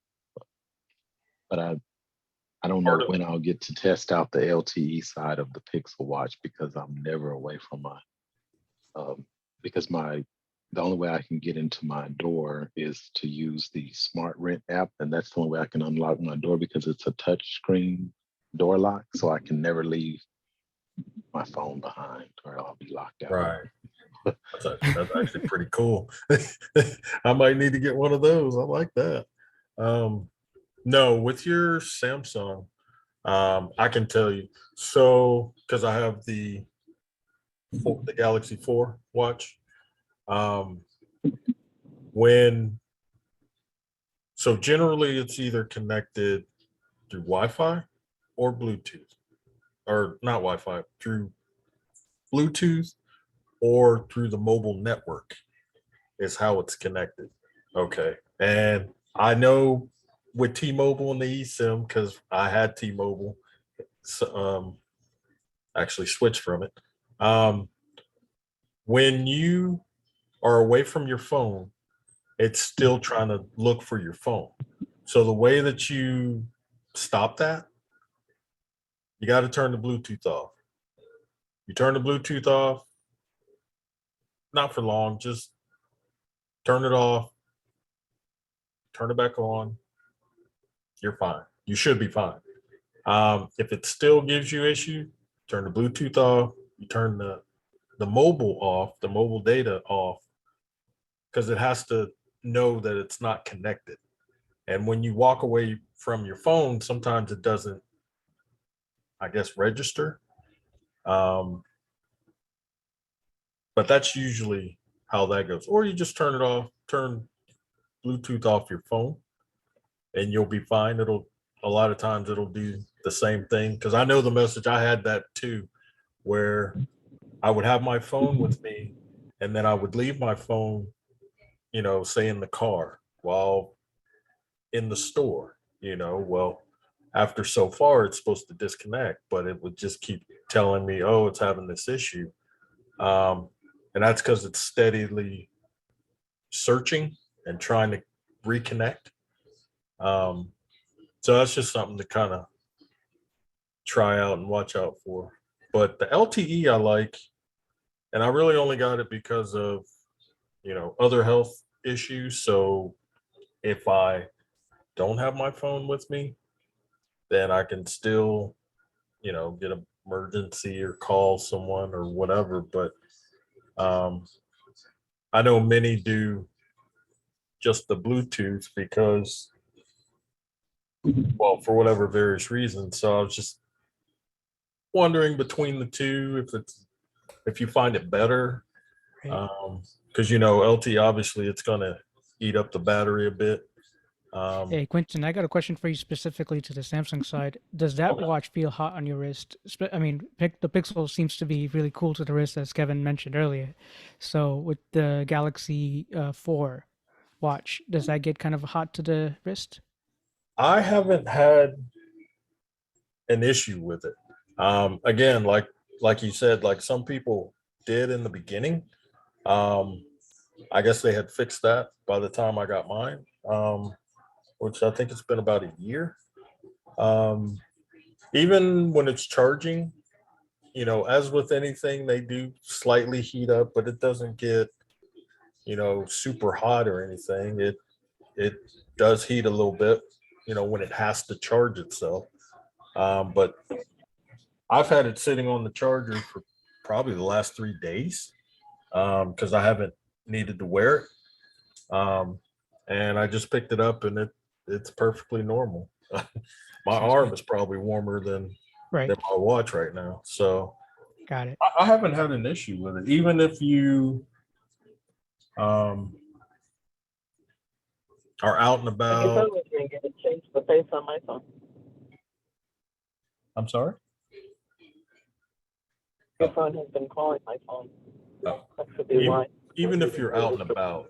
But I don't know Part of when I'll get to test out the LTE side of the Pixel Watch, because I'm never away from my because the only way I can get into my door is to use the Smart Rent app, and that's the only way I can unlock my door, because it's a touch screen door lock, so I can never leave my phone behind or I'll be locked out. right. That's actually pretty cool. I might need to get one of those. I like that. Um, no, with your Samsung, I can tell you. So, because I have the Galaxy 4 watch. Um, when so generally it's either connected through Wi-Fi or Bluetooth, or not Wi-Fi, through Bluetooth or through the mobile network is how it's connected. Okay. And I know with T-Mobile and the eSIM, because I had T-Mobile, so, actually switched from it. When you are away from your phone, it's still trying to look for your phone. So the way that you stop that, you got to turn the Bluetooth off. You turn the Bluetooth off, not for long, just turn it off, turn it back on. You're fine. You should be fine. If it still gives you issue, turn the Bluetooth off. You turn the mobile off, the mobile data off, because it has to know that it's not connected. And when you walk away from your phone, sometimes it doesn't, I guess, register. Um, but that's usually how that goes. Or you just turn it off, turn Bluetooth off your phone, and you'll be fine. A lot of times it'll do the same thing. Because I know the message, I had that too, where I would have my phone with me, and then I would leave my phone, say in the car while in the store, well, after so far it's supposed to disconnect, but it would just keep telling me, oh, it's having this issue. Um, and that's because it's steadily searching and trying to reconnect. So that's just something to kind of try out and watch out for. But the LTE I like, and I really only got it because of, other health issues. So if I don't have my phone with me, then I can still, get an emergency or call someone or whatever. But I know many do just the Bluetooth because, well, for whatever various reasons. So I was just wondering between the two if you find it better, Right. because LT obviously it's gonna eat up the battery a bit. Hey, Quentin, I got a question for you specifically to the Samsung side. Does that watch feel hot on your wrist? I mean, the Pixel seems to be really cool to the wrist, as Kevin mentioned earlier. So with the Galaxy 4 watch, does that get kind of hot to the wrist? I haven't had an issue with it. Again, like you said, like some people did in the beginning. I guess they had fixed that by the time I got mine, which I think it's been about a year. Um, Even when it's charging, as with anything, they do slightly heat up, but it doesn't get, super hot or anything. It does heat a little bit, when it has to charge itself. But I've had it sitting on the charger for probably the last 3 days because I haven't needed to wear it. And I just picked it up and it's perfectly normal. My Sounds arm good. is probably warmer than Right. my watch right now. So Got it. I haven't had an issue with it. Even if you are out and Your about. phone was ringing. It changed the face on my phone. I'm sorry? Your phone has been calling my phone. Oh. That could be why. Even if you're out and about,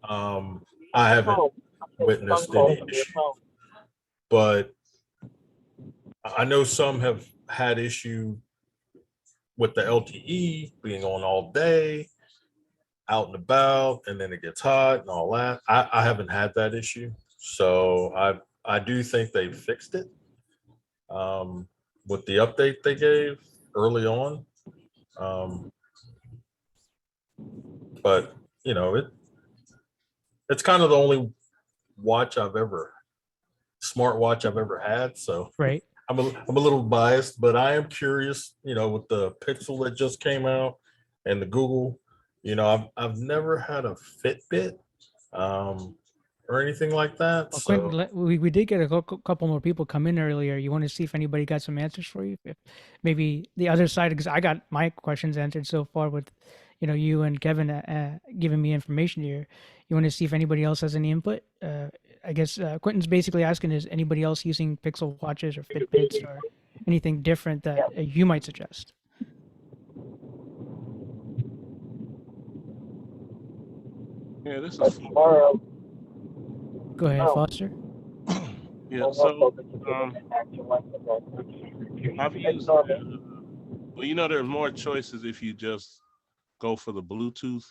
I haven't witnessed any issue. But I know some have had issue with the LTE being on all day, out and about, and then it gets hot and all that. I haven't had that issue. So I do think they fixed it with the update they gave early on. But it's kind of the only smartwatch I've ever had. So Right. I'm a little biased, but I am curious, with the Pixel that just came out and the Google, I've never had a Fitbit or anything like that. Well, So Quentin, we did get a couple more people come in earlier. You want to see if anybody got some answers for you? If maybe the other side, because I got my questions answered so far with, you and Kevin giving me information here. You want to see if anybody else has any input? I guess Quentin's basically asking, is anybody else using Pixel watches or Fitbits or anything different that you might suggest? Yeah, this is tomorrow. Go ahead, Foster. Yeah, so I've used well, there's more choices if you just go for the Bluetooth.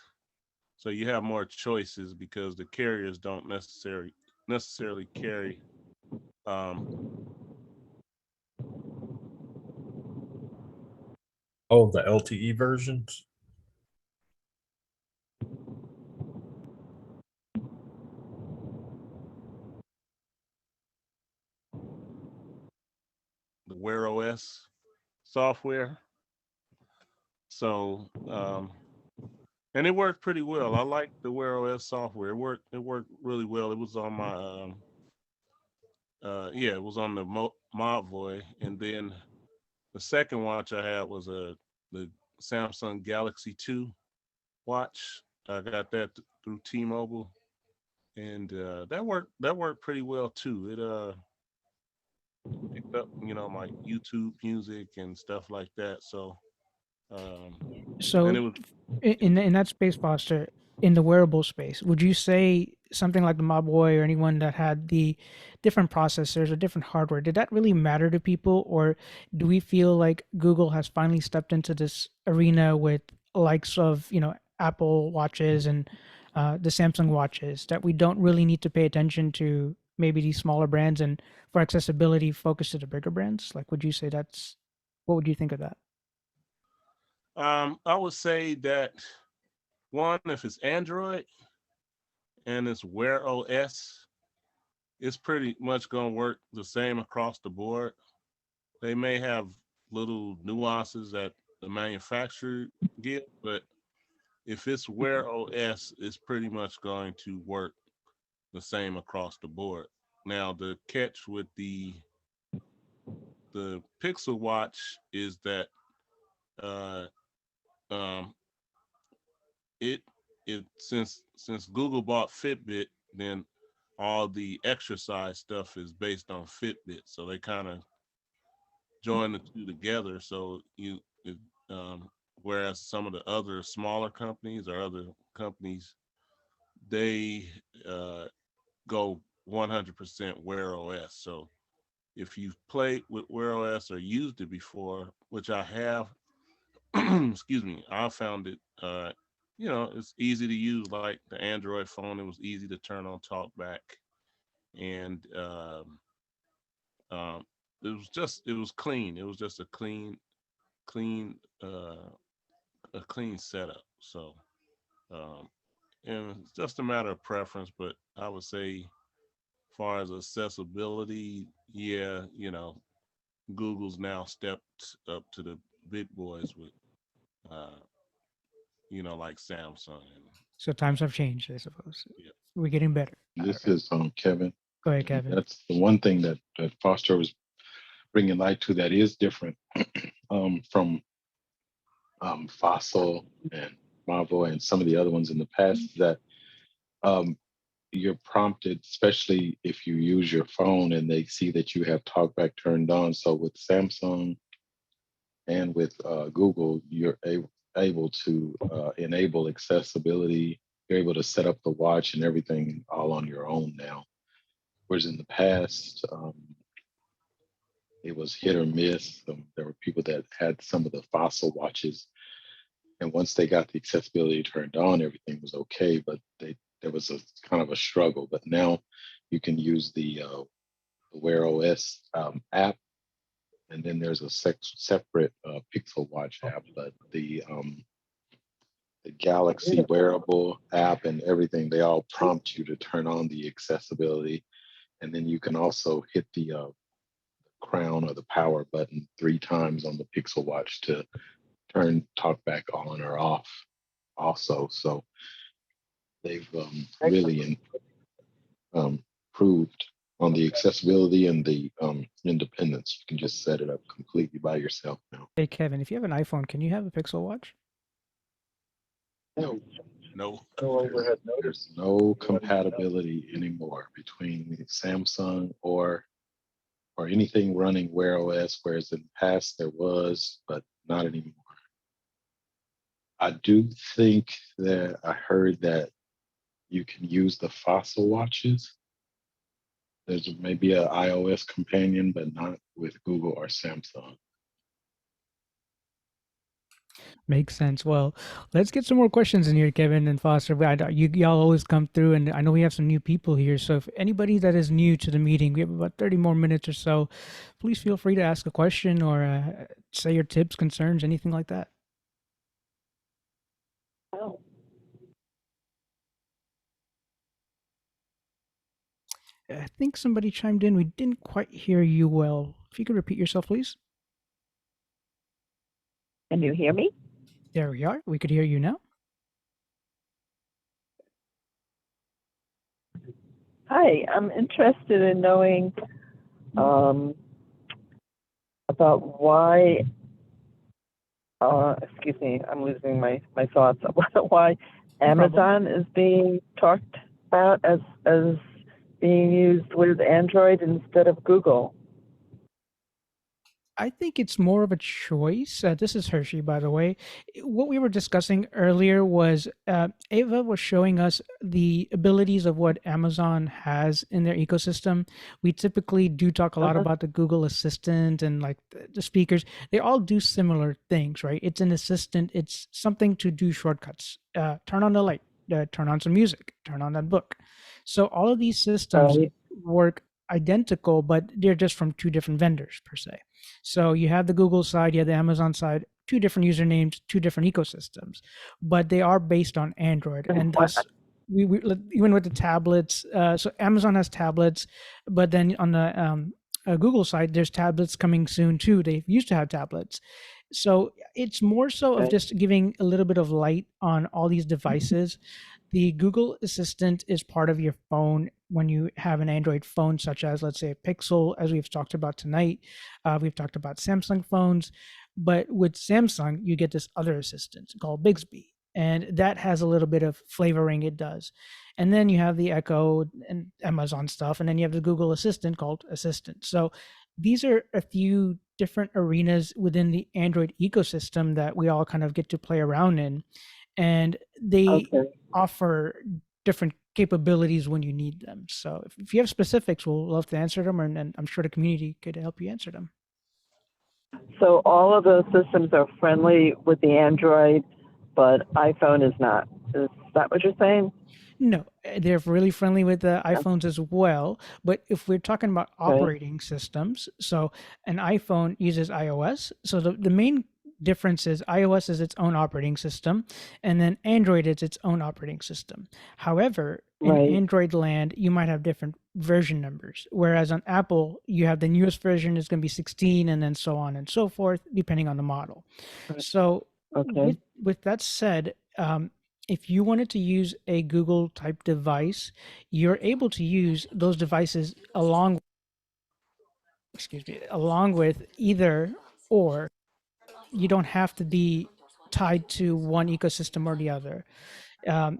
So you have more choices because the carriers don't necessarily carry the LTE versions. the Wear OS software. So and it worked pretty well. I like the Wear OS software. It worked really well. It was on my it was on the Modvoy, and then the second watch I had was the Samsung Galaxy 2 watch. I got that through T-Mobile, and that worked pretty well too. It picked up my YouTube music and stuff like that. So So and it was in that space, Foster, in the wearable space, would you say something like the Mobboy or anyone that had the different processors or different hardware, did that really matter to people? Or do we feel like Google has finally stepped into this arena with likes of, Apple watches and the Samsung watches, that we don't really need to pay attention to maybe these smaller brands, and for accessibility, focus to the bigger brands? Like, would you say what would you think of that? I would say that one, if it's Android and it's Wear OS, it's pretty much going to work the same across the board. They may have little nuances that the manufacturer get, but if it's Wear OS, it's pretty much going to work the same across the board. Now, the catch with the Pixel Watch is that um, it since Google bought Fitbit, then all the exercise stuff is based on Fitbit, so they kind of join the two together. So whereas some of the other smaller companies or other companies, they go 100% Wear OS. So if you've played with Wear OS or used it before, which I have, excuse me, I found it, it's easy to use like the Android phone. It was easy to turn on talkback, and it was clean. It was just a clean, a clean setup. So, and it's just a matter of preference, but I would say, as far as accessibility, yeah, Google's now stepped up to the big boys with, like Samsung. So times have changed, I suppose. Yeah. We're getting better. This is Kevin. Go ahead, Kevin. That's the one thing that Foster was bringing light to that is different from Fossil and Marvel and some of the other ones in the past, is that you're prompted, especially if you use your phone and they see that you have TalkBack turned on. So with Samsung and with Google, you're able to enable accessibility. You're able to set up the watch and everything all on your own now. Whereas in the past, it was hit or miss. There were people that had some of the Fossil watches, and once they got the accessibility turned on, everything was okay. But there was a kind of a struggle. But now you can use the Wear OS app, and then there's a separate Pixel Watch app. But the Galaxy wearable app and everything, they all prompt you to turn on the accessibility, and then you can also hit the crown or the power button 3 times on the Pixel Watch to turn TalkBack on or off also. So they've really improved on the accessibility and the independence. You can just set it up completely by yourself now. Hey, Kevin, if you have an iPhone, can you have a Pixel Watch? No. No. There's no compatibility anymore between Samsung or anything running Wear OS, whereas in the past there was, but not anymore. I do think that I heard that you can use the Fossil watches. There's maybe an iOS companion, but not with Google or Samsung. Makes sense. Well, let's get some more questions in here, Kevin and Foster. Y'all always come through, and I know we have some new people here. So if anybody that is new to the meeting, we have about 30 more minutes or so. Please feel free to ask a question or say your tips, concerns, anything like that. Oh. I think somebody chimed in. We didn't quite hear you well. If you could repeat yourself, please. Can you hear me? There we are. We could hear you now. Hi, I'm interested in knowing about why, excuse me, I'm losing my thoughts, why Amazon is being talked about as being used with Android instead of Google. I think it's more of a choice. This is Hershey, by the way. What we were discussing earlier was Ava was showing us the abilities of what Amazon has in their ecosystem. We typically do talk a lot about the Google Assistant and like the speakers. They all do similar things, right? It's an assistant. It's something to do shortcuts. Turn on the light. Turn on some music. Turn on that book. So all of these systems Right. work identical, but they're just from two different vendors per se. So you have the Google side, you have the Amazon side, two different usernames, two different ecosystems, but they are based on Android. And thus, even with the tablets, so Amazon has tablets, but then on the Google side, there's tablets coming soon too. They used to have tablets. So it's more so of Right. just giving a little bit of light on all these devices. The Google Assistant is part of your phone when you have an Android phone, such as, let's say, a Pixel, as we've talked about tonight. We've talked about Samsung phones. But with Samsung, you get this other assistant called Bixby. And that has a little bit of flavoring, it does. And then you have the Echo and Amazon stuff. And then you have the Google Assistant called Assistant. So these are a few different arenas within the Android ecosystem that we all kind of get to play around in. And they Okay. offer different capabilities when you need them. So if you have specifics, we'll love to answer them, and I'm sure the community could help you answer them. So all of those systems are friendly with the Android, but iPhone is not. Is that what you're saying? No, they're really friendly with the iPhones as well. But if we're talking about Right. operating systems, so an iPhone uses iOS. So the main difference is iOS is its own operating system, and then Android is its own operating system. However, in Right. Android land, you might have different version numbers, whereas on Apple, you have the newest version is going to be 16, and then so on and so forth, depending on the model. Right. So Okay. with that said, if you wanted to use a Google type device, you're able to use those devices along with either or. You don't have to be tied to one ecosystem or the other.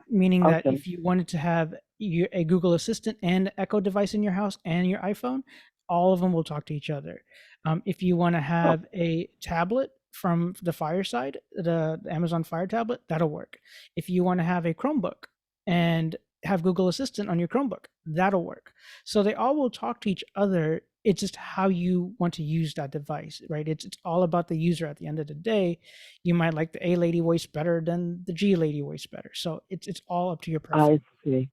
Meaning that Okay. if you wanted to have a Google Assistant and Echo device in your house and your iPhone, all of them will talk to each other. If you want to have a tablet from the Fire side, the Amazon Fire tablet, that'll work. If you want to have a Chromebook and have Google Assistant on your Chromebook, that'll work. So they all will talk to each other. It's just how you want to use that device, right? It's all about the user at the end of the day. You might like the A lady voice better than the G lady voice better. So it's all up to your preference. I see.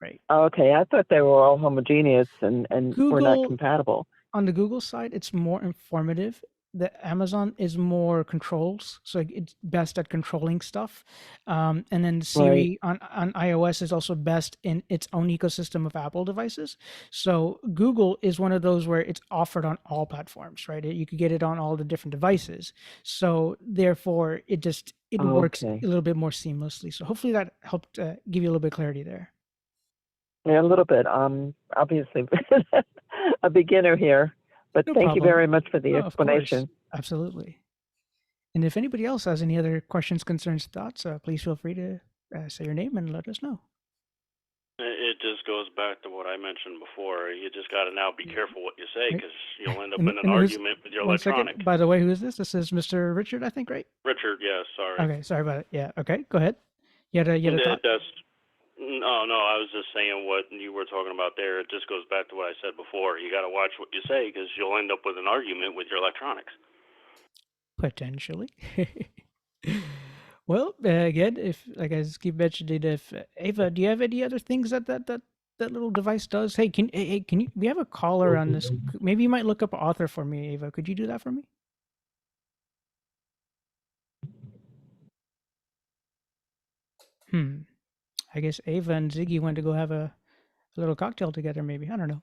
Right. Okay. I thought they were all homogeneous and were not Google, compatible. on the Google side, it's more informative. The Amazon is more controls, so it's best at controlling stuff. And then Siri on iOS is also best in its own ecosystem of Apple devices. So Google is one of those where it's offered on all platforms, right? You could get it on all the different devices. So therefore, it works a little bit more seamlessly. So hopefully that helped give you a little bit of clarity there. Yeah, a little bit. Obviously, a beginner here, but No thank you problem. very much for the Oh, of course. explanation. Absolutely. And if anybody else has any other questions, concerns, thoughts, please feel free to say your name and let us know. It just goes back to what I mentioned before. You just got to now be careful what you say Right. because you'll end up And- in an and who's- argument with your One second. electronic. By the way, who is this? This is Mr. Richard, I think, right? Richard, yes, sorry. Okay, sorry about it. Yeah, okay, go ahead. You had a thought? No, I was just saying what you were talking about there. It just goes back to what I said before. You got to watch what you say because you'll end up with an argument with your electronics. Potentially. Well, again, if like I just keep mentioning, if Ava, do you have any other things that little device does? Hey, can you? We have a caller on this. Maybe you might look up an author for me, Ava. Could you do that for me? I guess Ava and Ziggy went to go have a little cocktail together, maybe. I don't know.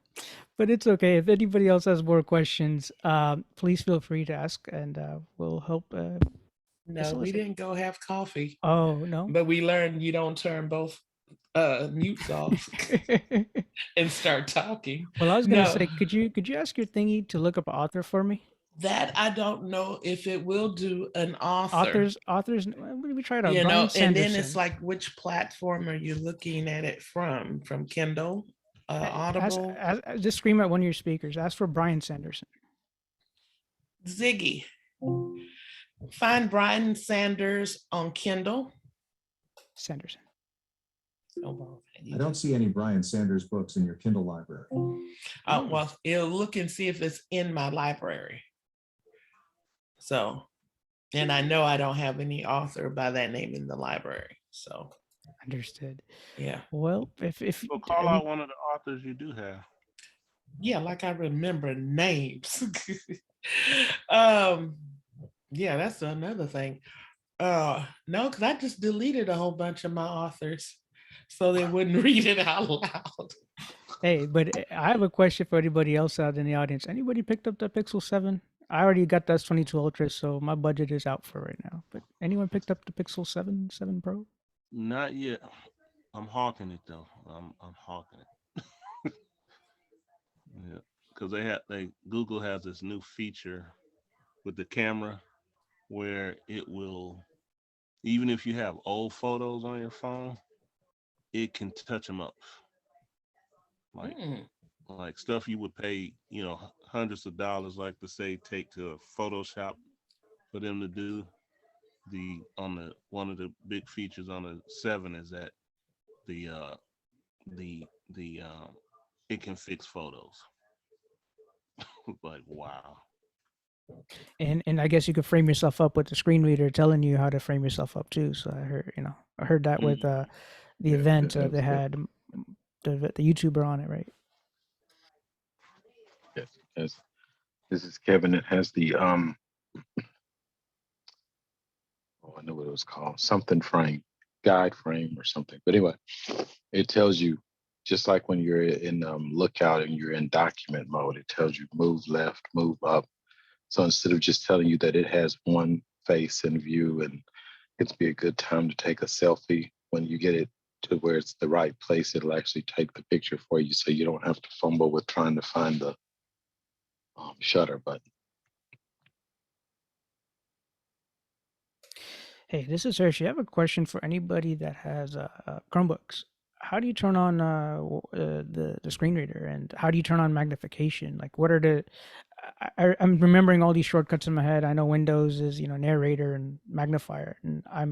But it's okay. If anybody else has more questions, please feel free to ask, and we'll help. No, we facilitate. didn't go have coffee. Oh, no? But we learned you don't turn both mutes off and start talking. Well, I was going to No. say, could you ask your thingy to look up an author for me? That I don't know if it will do an author. Authors. We tried out. You Brian know, and then Sanderson. it's like, which platform are you looking at it from? From Kindle, Audible? Just scream at one of your speakers. Ask for Brian Sanderson. Ziggy. Find Brian Sanders on Kindle. Sanderson. I don't see any Brian Sanders books in your Kindle library. Well, it'll look and see if it's in my library. So, and I know I don't have any author by that name in the library. So, understood. Yeah. Well, if Well, call out one of the authors you do have. Yeah, like I remember names. Yeah, that's another thing. No, because I just deleted a whole bunch of my authors so they wouldn't read it out loud. Hey, but I have a question for anybody else out in the audience. Anybody picked up the Pixel 7? I already got the S22 Ultra, so my budget is out for right now. But anyone picked up the Pixel 7 Pro? Not yet. I'm hawking it though. I'm hawking it. Yeah, because Google has this new feature with the camera where it will, even if you have old photos on your phone, it can touch them up. Like stuff you would pay, hundreds of dollars, like to say take to Photoshop for them to do. One of the big features on the 7 is that the it can fix photos. Like wow. And I guess you could frame yourself up with the screen reader telling you how to frame yourself up too. So I heard that with the event they had the YouTuber on it, right? Yes. This is Kevin. It has the I know what it was called, something frame, guide frame or something. But anyway, it tells you, just like when you're in Lookout and you're in document mode, it tells you move left, move up. So instead of just telling you that it has one face in view and it'd be a good time to take a selfie, when you get it to where it's the right place, it'll actually take the picture for you, so you don't have to fumble with trying to find the shutter button. Hey, this is Hershey. I have a question for anybody that has Chromebooks. How do you turn on the screen reader, and how do you turn on magnification? Like, what are the? I'm remembering all these shortcuts in my head. I know Windows is narrator and magnifier, and I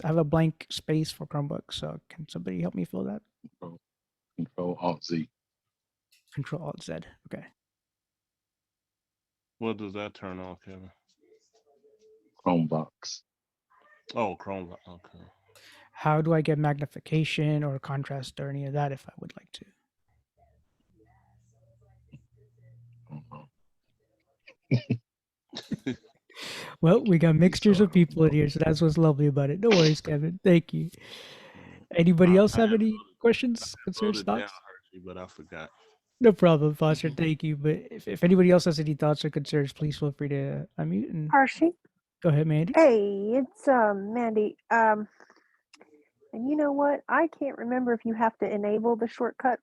have a blank space for Chromebooks. So can somebody help me fill that? Control Alt Z. Control Alt Z. Okay. What does that turn on, Kevin? Chromebox. Oh, Chrome. Okay. How do I get magnification or contrast or any of that if I would like to? Well, we got mixtures of people in here, so that's what's lovely about it. No worries, Kevin. Thank you. Anybody else have any questions, concerns, thoughts? Hershey, but I forgot. No problem, Foster. Thank you. But if anybody else has any thoughts or concerns, please feel free to unmute and Harshey. Go ahead, Mandy. Hey, it's Mandy. And you know what? I can't remember if you have to enable the shortcut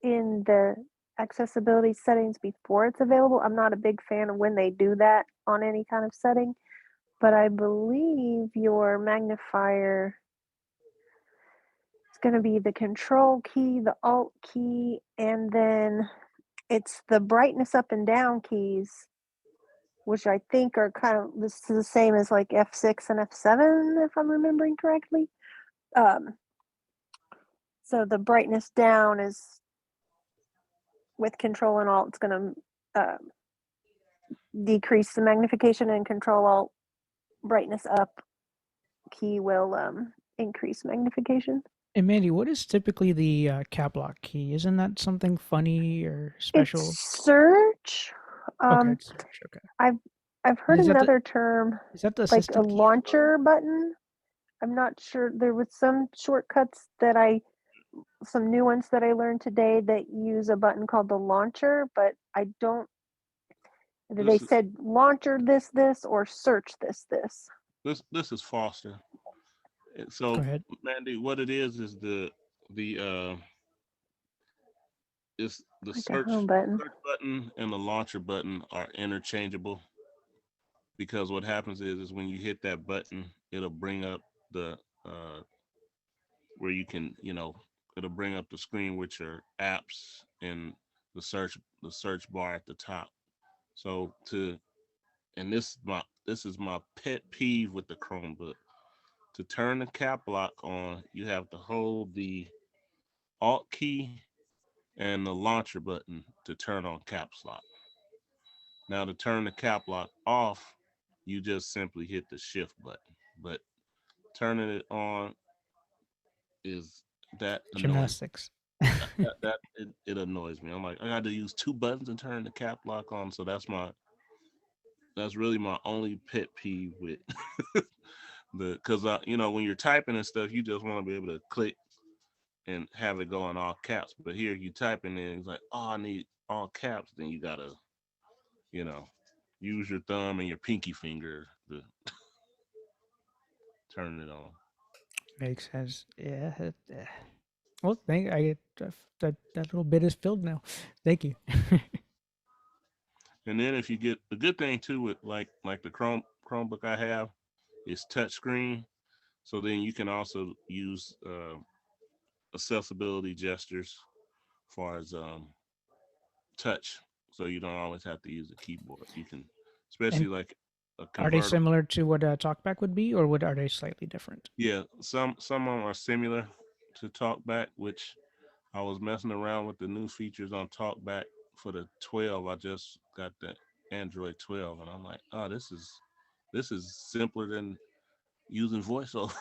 in the accessibility settings before it's available. I'm not a big fan of when they do that on any kind of setting, but I believe your magnifier is going to be the control key, the alt key, and then it's the brightness up and down keys, which I think are kind of this is the same as like F6 and F7, if I'm remembering correctly. So the brightness down is with control and alt, it's going to decrease the magnification, and control alt brightness up key will increase magnification. And Mandy, what is typically the cap lock key? Isn't that something funny or special? It's search. Okay, it's search. Okay. I've heard another term. Is that the like assistant a key? launcher button? I'm not sure. There was some shortcuts some new ones that I learned today that use a button called the launcher, but I don't. They said launcher this or search this. This is Foster. So, go ahead. Mandy, what it is the it's the like search button. button and the launcher button are interchangeable, because what happens is when you hit that button, it'll bring up the where you can it'll bring up the screen with your apps and the search bar at the top. So to and this is my pet peeve with the Chromebook. To turn the cap lock on, you have to hold the Alt key and the launcher button to turn on caps lock. Now to turn the cap lock off, you just simply hit the shift button. But turning it on is that annoying. Gymnastics. It annoys me. I'm like, I got to use two buttons and turn the cap lock on. So that's really my only pet peeve with because when you're typing and stuff, you just want to be able to click and have it go in all caps. But here you type in there, it's like, oh, I need all caps. Then you gotta, use your thumb and your pinky finger to turn it on. Makes sense. Yeah. Well, I get that little bit is filled now. Thank you. And then if you get the good thing too with like the Chromebook I have is touchscreen, so then you can also use accessibility gestures as far as touch, so you don't always have to use the keyboard. You can, especially And like a are they convertible. similar to what TalkBack would be, or are they slightly different? Yeah, some of them are similar to TalkBack, which I was messing around with the new features on TalkBack for the 12. I just got the Android 12, and I'm like, oh, this is simpler than using VoiceOver.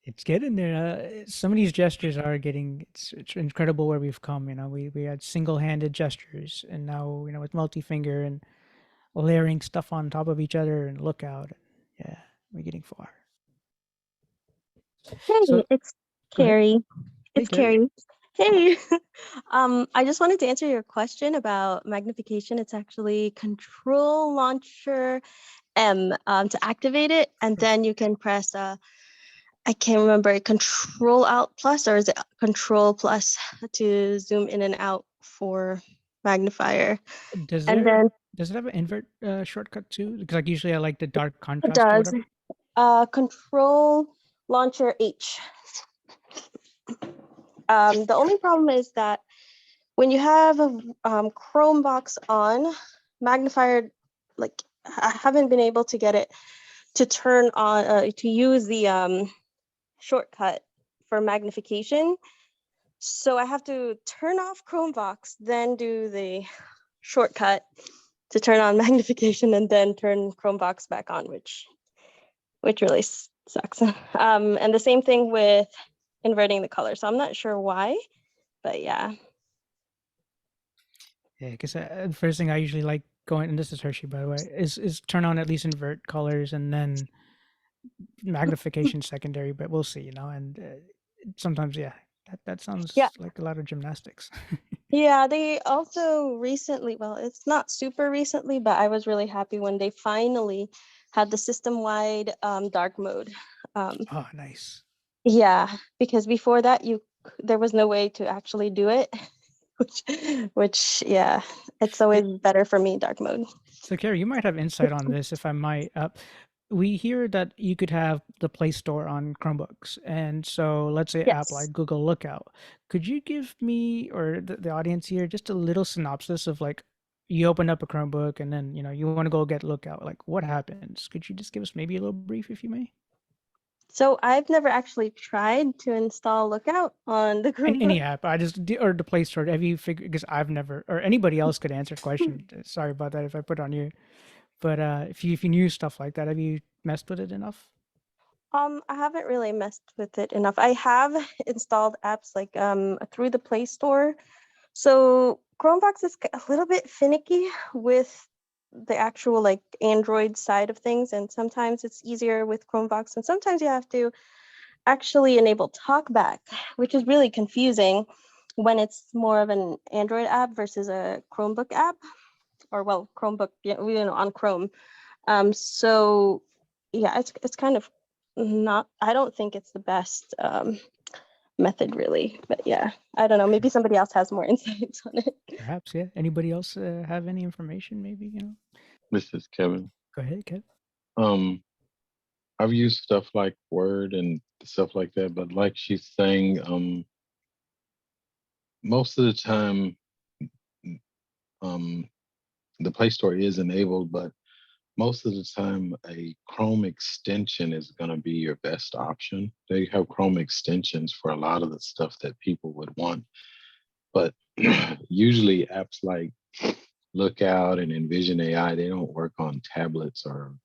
It's getting there. Some of these gestures are getting. It's incredible where we've come. We had single-handed gestures, and now with multi-finger and layering stuff on top of each other and lookout. Yeah, we're getting far. Hey, So it's go ahead. Carrie. Hey, It's Carrie. Carrie. Hey. I just wanted to answer your question about magnification. It's actually Control Launcher M to activate it, and then you can press I can't remember, Control Alt Plus, or is it Control Plus to zoom in and out for magnifier. Does And it then have an invert shortcut too? Because like usually I like the dark it contrast or does whatever. Control Launcher H. The only problem is that when you have a Chrome box on, magnifier, like I haven't been able to get it to turn on, to use the shortcut for magnification. So I have to turn off Chrome box, then do the shortcut to turn on magnification, and then turn Chrome box back on, which really sucks. And the same thing with inverting the color. So I'm not sure why, but yeah. Yeah, because the first thing I usually like going, and this is Hershey by the way, is turn on at least invert colors and then magnification secondary. But we'll see, and sometimes that sounds like a lot of gymnastics. Yeah, they also recently, well, it's not super recently, but I was really happy when they finally had the system-wide dark mode. Oh, nice. Yeah, because before that, there was no way to actually do it, which yeah, it's always better for me, dark mode. So, Carrie, you might have insight on this, if I might. We hear that you could have the Play Store on Chromebooks, and so let's say app like Google Lookout. Could you give me or the audience here just a little synopsis of like you open up a Chromebook and then you want to go get Lookout? Like what happens? Could you just give us maybe a little brief, if you may? So I've never actually tried to install Lookout on the Chromebook. Any app, or the Play Store. Have you figured? Because I've never, or anybody else could answer the question. Sorry about that if I put on you. But if you knew stuff like that, have you messed with it enough? I haven't really messed with it enough. I have installed apps like through the Play Store. So Chromebox is a little bit finicky with the actual like Android side of things, and sometimes it's easier with Chromebox, and sometimes you have to actually enable TalkBack, which is really confusing when it's more of an Android app versus a Chromebook app, or well, Chromebook, on Chrome. So yeah, it's kind of not, I don't think it's the best method really, but yeah, I don't know, maybe somebody else has more insights on it. Perhaps, yeah. Anybody else have any information? Maybe This is Kevin. Go ahead, Kev. I've used stuff like Word and stuff like that, but like she's saying, most of the time, the Play Store is enabled, but most of the time a Chrome extension is going to be your best option. They have Chrome extensions for a lot of the stuff that people would want, but usually apps like Lookout and Envision AI, they don't work on tablets or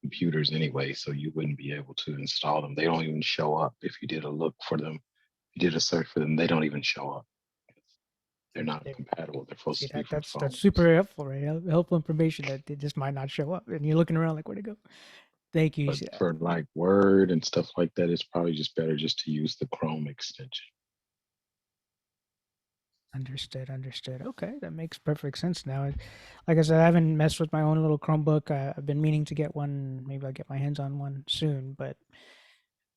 computers anyway, so you wouldn't be able to install them. They don't even show up. If you did a look for them, if you did a search for them, they don't even show up. They're not compatible. They're supposed See to be that for that's phones. super helpful, right? Helpful information that it just might not show up, and you're looking around like, where to go? Thank you. But for like Word and stuff like that, it's probably just better just to use the Chrome extension. Understood. Okay, that makes perfect sense now. Like I said, I haven't messed with my own little Chromebook. I've been meaning to get one. Maybe I'll get my hands on one soon. But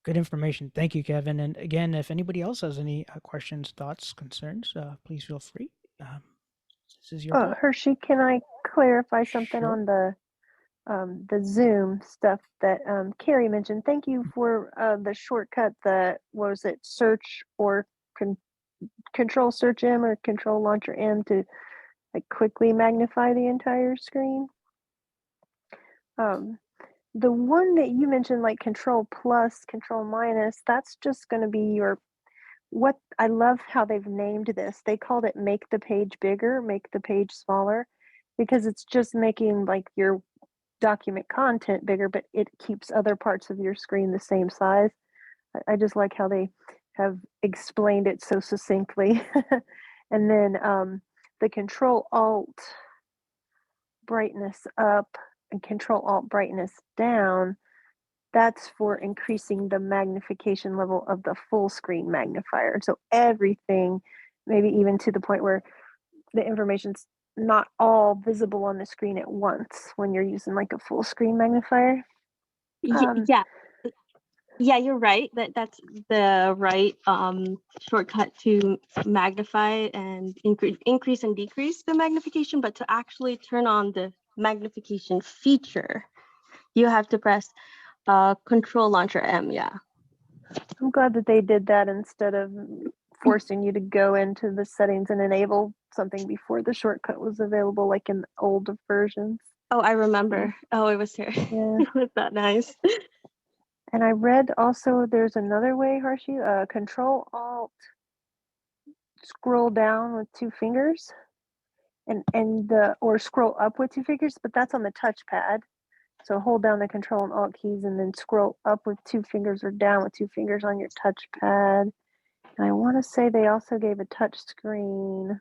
good information. Thank you, Kevin. And again, if anybody else has any questions, thoughts, concerns, please feel free. This is your time. Hershey, can I clarify something Sure. on the Zoom stuff that Carrie mentioned? Thank you for the shortcut. What was it? Search or Control Search M or Control Launcher M to like quickly magnify the entire screen. The one that you mentioned, like Control Plus, Control Minus, that's just going to be what I love how they've named this. They called it Make the Page Bigger, Make the Page Smaller, because it's just making like your document content bigger, but it keeps other parts of your screen the same size. I just like how they have explained it so succinctly. And then the Control Alt brightness up and Control Alt brightness down, that's for increasing the magnification level of the full screen magnifier. So everything, maybe even to the point where the information's not all visible on the screen at once when you're using like a full screen magnifier. Yeah, you're right. That's the right shortcut to magnify and increase and decrease the magnification. But to actually turn on the magnification feature, you have to press Control Launcher M. Yeah. I'm glad that they did that instead of forcing you to go into the settings and enable something before the shortcut was available, like in older versions. Oh, I remember. Oh, it was here. Yeah. It was that nice. And I read also there's another way, Hershey, Control Alt scroll down with two fingers or scroll up with two fingers, but that's on the touchpad. So hold down the Control and Alt keys and then scroll up with two fingers or down with two fingers on your touchpad. And I want to say they also gave a touch screen.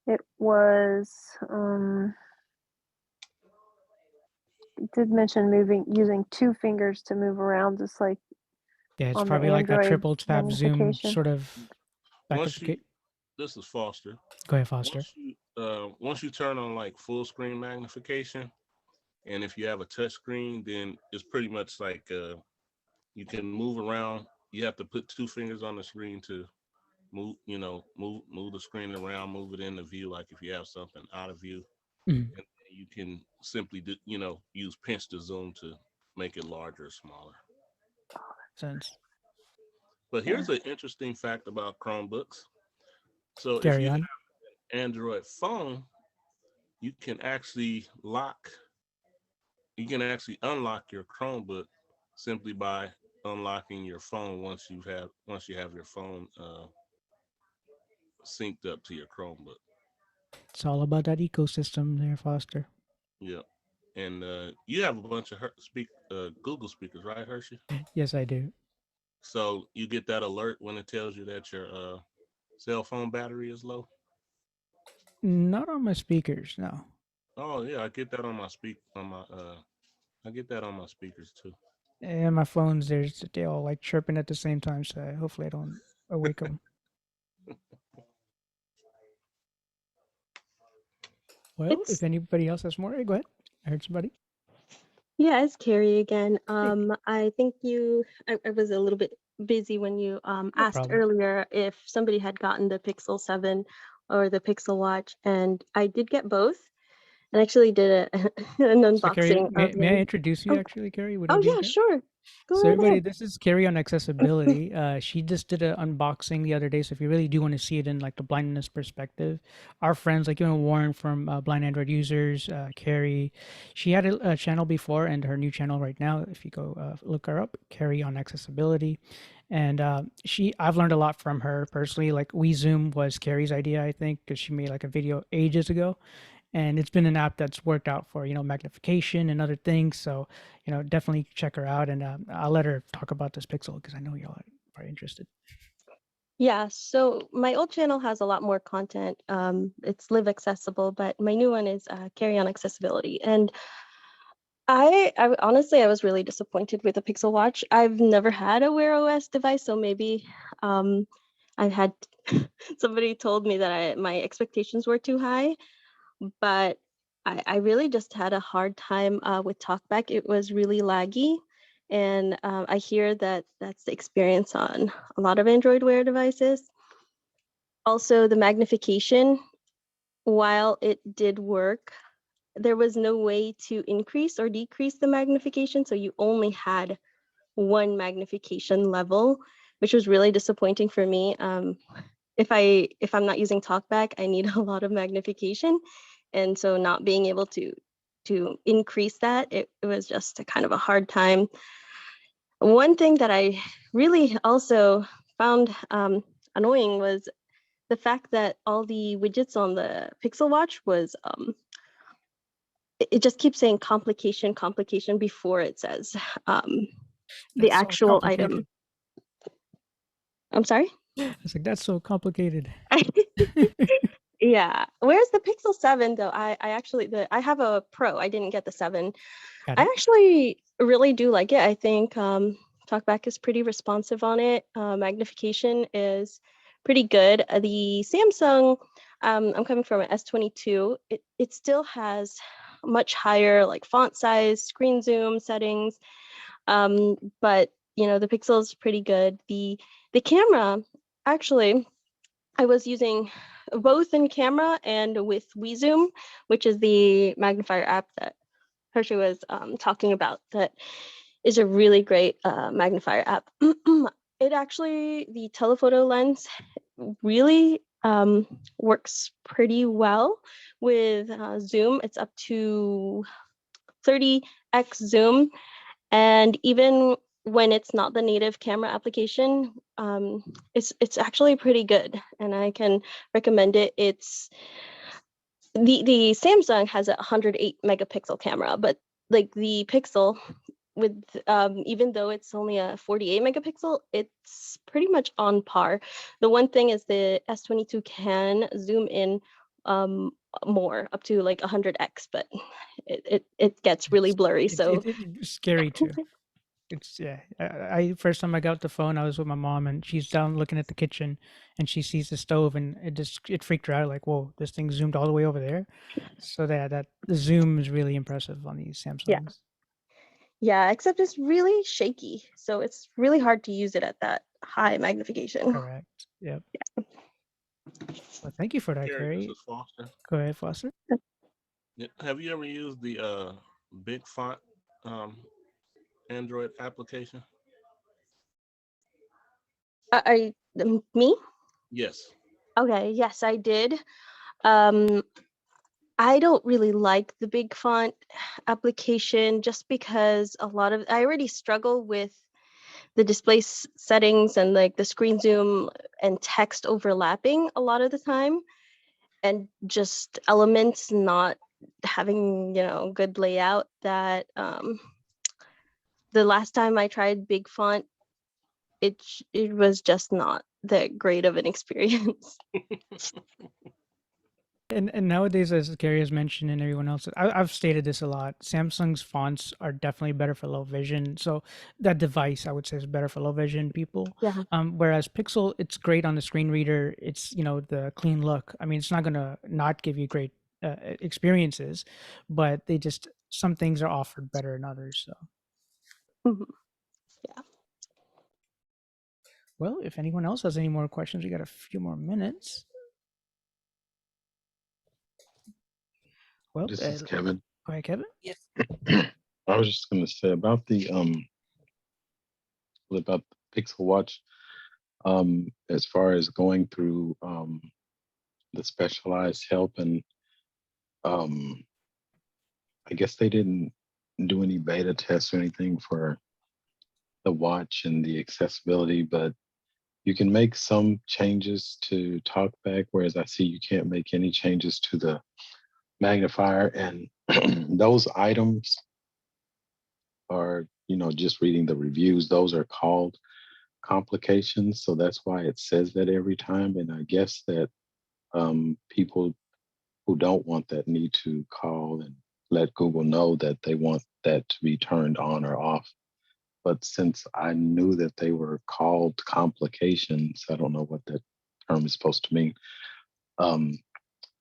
It was it did mention using two fingers to move around, just like it's on probably the like that Android triple tap zoom magnification. sort of. This is Foster. Go ahead, Foster. Once you turn on like full screen magnification, and if you have a touch screen, then it's pretty much like you can move around. You have to put two fingers on the screen to move the screen around, move it into view, like if you have something out of view. Mm-hmm. And you can simply use pinch to zoom to make it larger or smaller. Sense. But here's an interesting fact about Chromebooks. So if Carry you on. have an Android phone, you can actually unlock your Chromebook simply by unlocking your phone once you have your phone synced up to your Chromebook. It's all about that ecosystem there, Foster. Yeah. And you have a bunch of Google speakers, right, Hershey? Yes, I do. So you get that alert when it tells you that your cell phone battery is low? Not on my speakers, no. Oh yeah, I get that on my I get that on my speakers too. And my phones, they all like chirping at the same time, so hopefully I don't awake them. Well, if anybody else has more, go ahead. I heard somebody. Yeah, it's Carrie again. I think I was a little bit busy when you asked earlier if somebody had gotten the Pixel 7 or the Pixel Watch, and I did get both. And actually did an unboxing. So Carrie, may I introduce you, actually, Carrie? Oh yeah, sure. Go So right everybody, ahead. this is Carrie on accessibility. She just did an unboxing the other day. So if you really do want to see it in like the blindness perspective, our friends like Warren from Blind Android Users, Carrie, she had a channel before and her new channel right now. If you go look her up, Carrie on accessibility, and I've learned a lot from her personally. Like WeZoom was Carrie's idea, I think, because she made like a video ages ago, and it's been an app that's worked out for magnification and other things. So definitely check her out, and I'll let her talk about this Pixel because I know y'all are probably interested. Yeah, so my old channel has a lot more content. It's Live Accessible, but my new one is Carry On Accessibility. And I honestly, I was really disappointed with the Pixel Watch. I've never had a Wear OS device, so maybe I've had somebody told me that my expectations were too high, but I really just had a hard time with TalkBack. It was really laggy. And I hear that that's the experience on a lot of Android Wear devices. Also, the magnification, while it did work, there was no way to increase or decrease the magnification. So you only had one magnification level, which was really disappointing for me. If I'm not using TalkBack, I need a lot of magnification. And so not being able to increase that, it was just a kind of a hard time. One thing that I really also found annoying was the fact that all the widgets on the Pixel Watch was it just keeps saying complication before it says the That's so actual item. complicated. I'm sorry? It's like that's so complicated. Yeah. Where's the Pixel 7 though? I actually I have a Pro. I didn't get the 7. Got I it. actually really do like it. I think TalkBack is pretty responsive on it. Magnification is pretty good. The Samsung, I'm coming from an S22. It still has much higher like font size, screen zoom settings, but the Pixel is pretty good. The camera, actually, I was using both in camera and with WeZoom, which is the magnifier app that Hershey was talking about. That is a really great magnifier app. It actually, the telephoto lens really works pretty well with zoom. It's up to 30x zoom, and even when it's not the native camera application, it's actually pretty good, and I can recommend it. It's the Samsung has a 108 megapixel camera, but like the Pixel with even though it's only a 48 megapixel, it's pretty much on par. The one thing is the S22 can zoom in more, up to like 100x, but it gets really blurry. So It's scary too. It's yeah. I first time I got the phone, I was with my mom, and she's down looking at the kitchen, and she sees the stove, and it freaked her out. Like, whoa, this thing zoomed all the way over there. So that the zoom is really impressive on these yeah. Samsungs. Yeah, except it's really shaky. So it's really hard to use it at that high magnification. Correct. Yep. Well, thank you for that, Carrie, this Carrie. is Foster. Go ahead, Foster. Have you ever used the Big Font Android application? Me? Yes. Okay, yes, I did. I don't really like the big font application just because I already struggle with the display settings and like the screen zoom and text overlapping a lot of the time, and just elements not having good layout. That the last time I tried big font, it was just not that great of an experience. And nowadays, as Gary has mentioned, and everyone else, I've stated this a lot. Samsung's fonts are definitely better for low vision. So that device, I would say, is better for low vision people. Yeah. Whereas Pixel, it's great on the screen reader. It's the clean look. I mean, it's not gonna not give you great experiences, but some things are offered better than others. So. Mhm. Yeah. Well, if anyone else has any more questions, we got a few more minutes. Well, This is Kevin. Go ahead, Kevin. Yes. I was just going to say about the about the Pixel Watch. As far as going through the specialized help, and I guess they didn't do any beta tests or anything for the watch and the accessibility, but you can make some changes to TalkBack, whereas I see you can't make any changes to the magnifier. And those items are, just reading the reviews, those are called complications. So that's why it says that every time. And I guess that people who don't want that need to call and let Google know that they want that to be turned on or off. But since I knew that they were called complications, I don't know what that term is supposed to mean.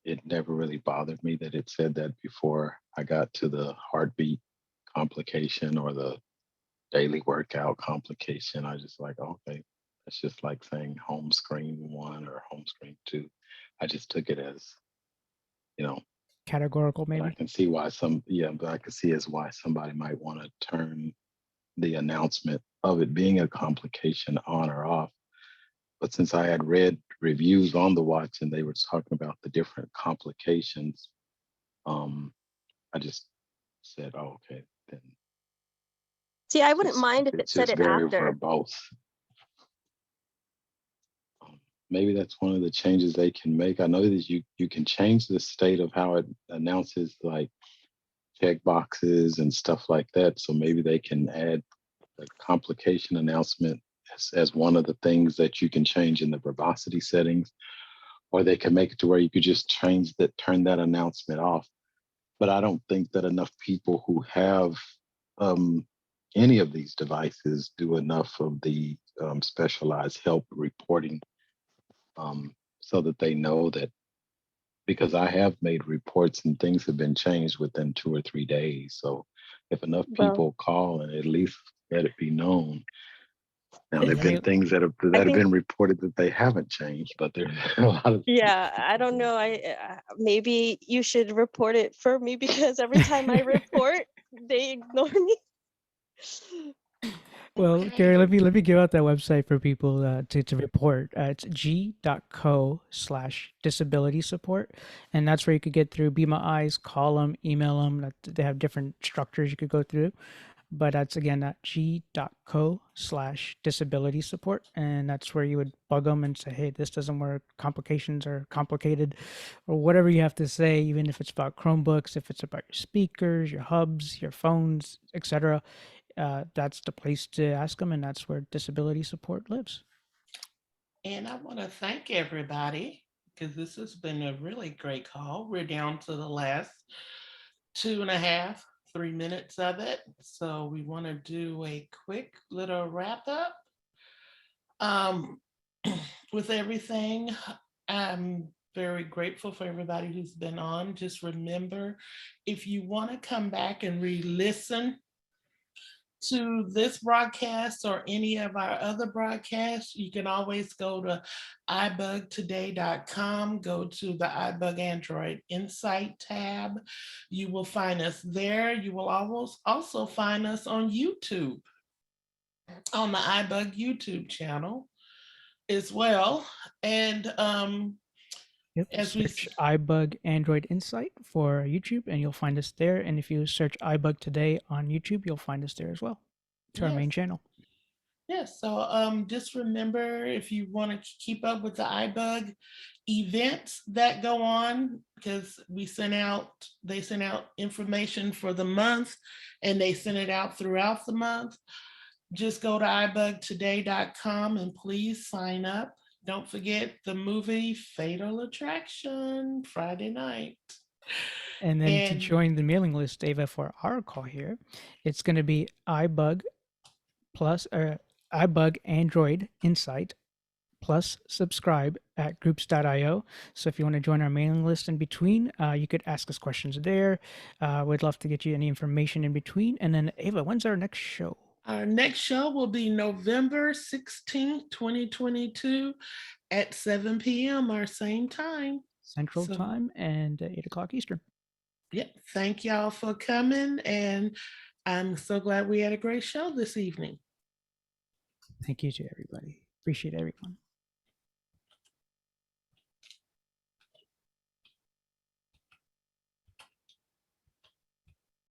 It never really bothered me that it said that before I got to the heartbeat complication or the daily workout complication. I just like, okay, that's just like saying home screen 1 or home screen 2. I just took it as, Categorical, but I maybe. can see why but I can see as why somebody might want to turn the announcement of it being a complication on or off. But since I had read reviews on the watch and they were talking about the different complications, I just said, oh, okay, then See, I wouldn't mind if it it's said just it very after. verbose. Maybe that's one of the changes they can make. I know that you can change the state of how it announces, like check boxes and stuff like that. So maybe they can add the complication announcement as one of the things that you can change in the verbosity settings, or they can make it to where you could just turn that announcement off. But I don't think that enough people who have any of these devices do enough of the specialized help reporting, so that they know that, because I have made reports and things have been changed within 2 or 3 days. So if enough Well, people call and at least let it be known. Now Yeah, there've been things that have I think, been reported that they haven't changed, but there's a lot of yeah, I don't know. Maybe you should report it for me because every time I report, they ignore me. Well, Gary, let me give out that website for people to report. It's g.co/disability support, and that's where you could get through Be My Eyes, call them, email them. They have different structures you could go through, but that's again at g.co/disability support, and that's where you would bug them and say, hey, this doesn't work, complications are complicated, or whatever you have to say, even if it's about Chromebooks, if it's about your speakers, your hubs, your phones, etc. That's the place to ask them, and that's where disability support lives. And I want to thank everybody because this has been a really great call. We're down to the last 2.5, 3 minutes of it. So we want to do a quick little wrap up. With everything, I'm very grateful for everybody who's been on. Just remember, if you want to come back and re-listen to this broadcast or any of our other broadcasts, you can always go to iBUGtoday.com, go to the iBUG Android Insight tab. You will find us there. You will also find us on YouTube, on the iBUG YouTube channel as well. And Yep. as we Search iBUG Android Insight for YouTube, and you'll find us there. And if you search iBUG Today on YouTube, you'll find us there as well, to our main channel. Yes, so just remember, if you want to keep up with the iBUG events that go on, because they sent out information for the month and they send it out throughout the month. Just go to iBUGtoday.com and please sign up. Don't forget the movie Fatal Attraction Friday night. And then to join the mailing list, Ava, for our call here, it's going to be iBUG plus iBUG Android Insight plus subscribe at groups.io. So if you want to join our mailing list in between, you could ask us questions there. We'd love to get you any information in between. And then Ava, when's our next show? Our next show will be November 16th, 2022 at 7 p.m. our same time. Central Time and 8 o'clock Eastern. Yep. Thank y'all for coming. And I'm so glad we had a great show this evening. Thank you to everybody. Appreciate everyone.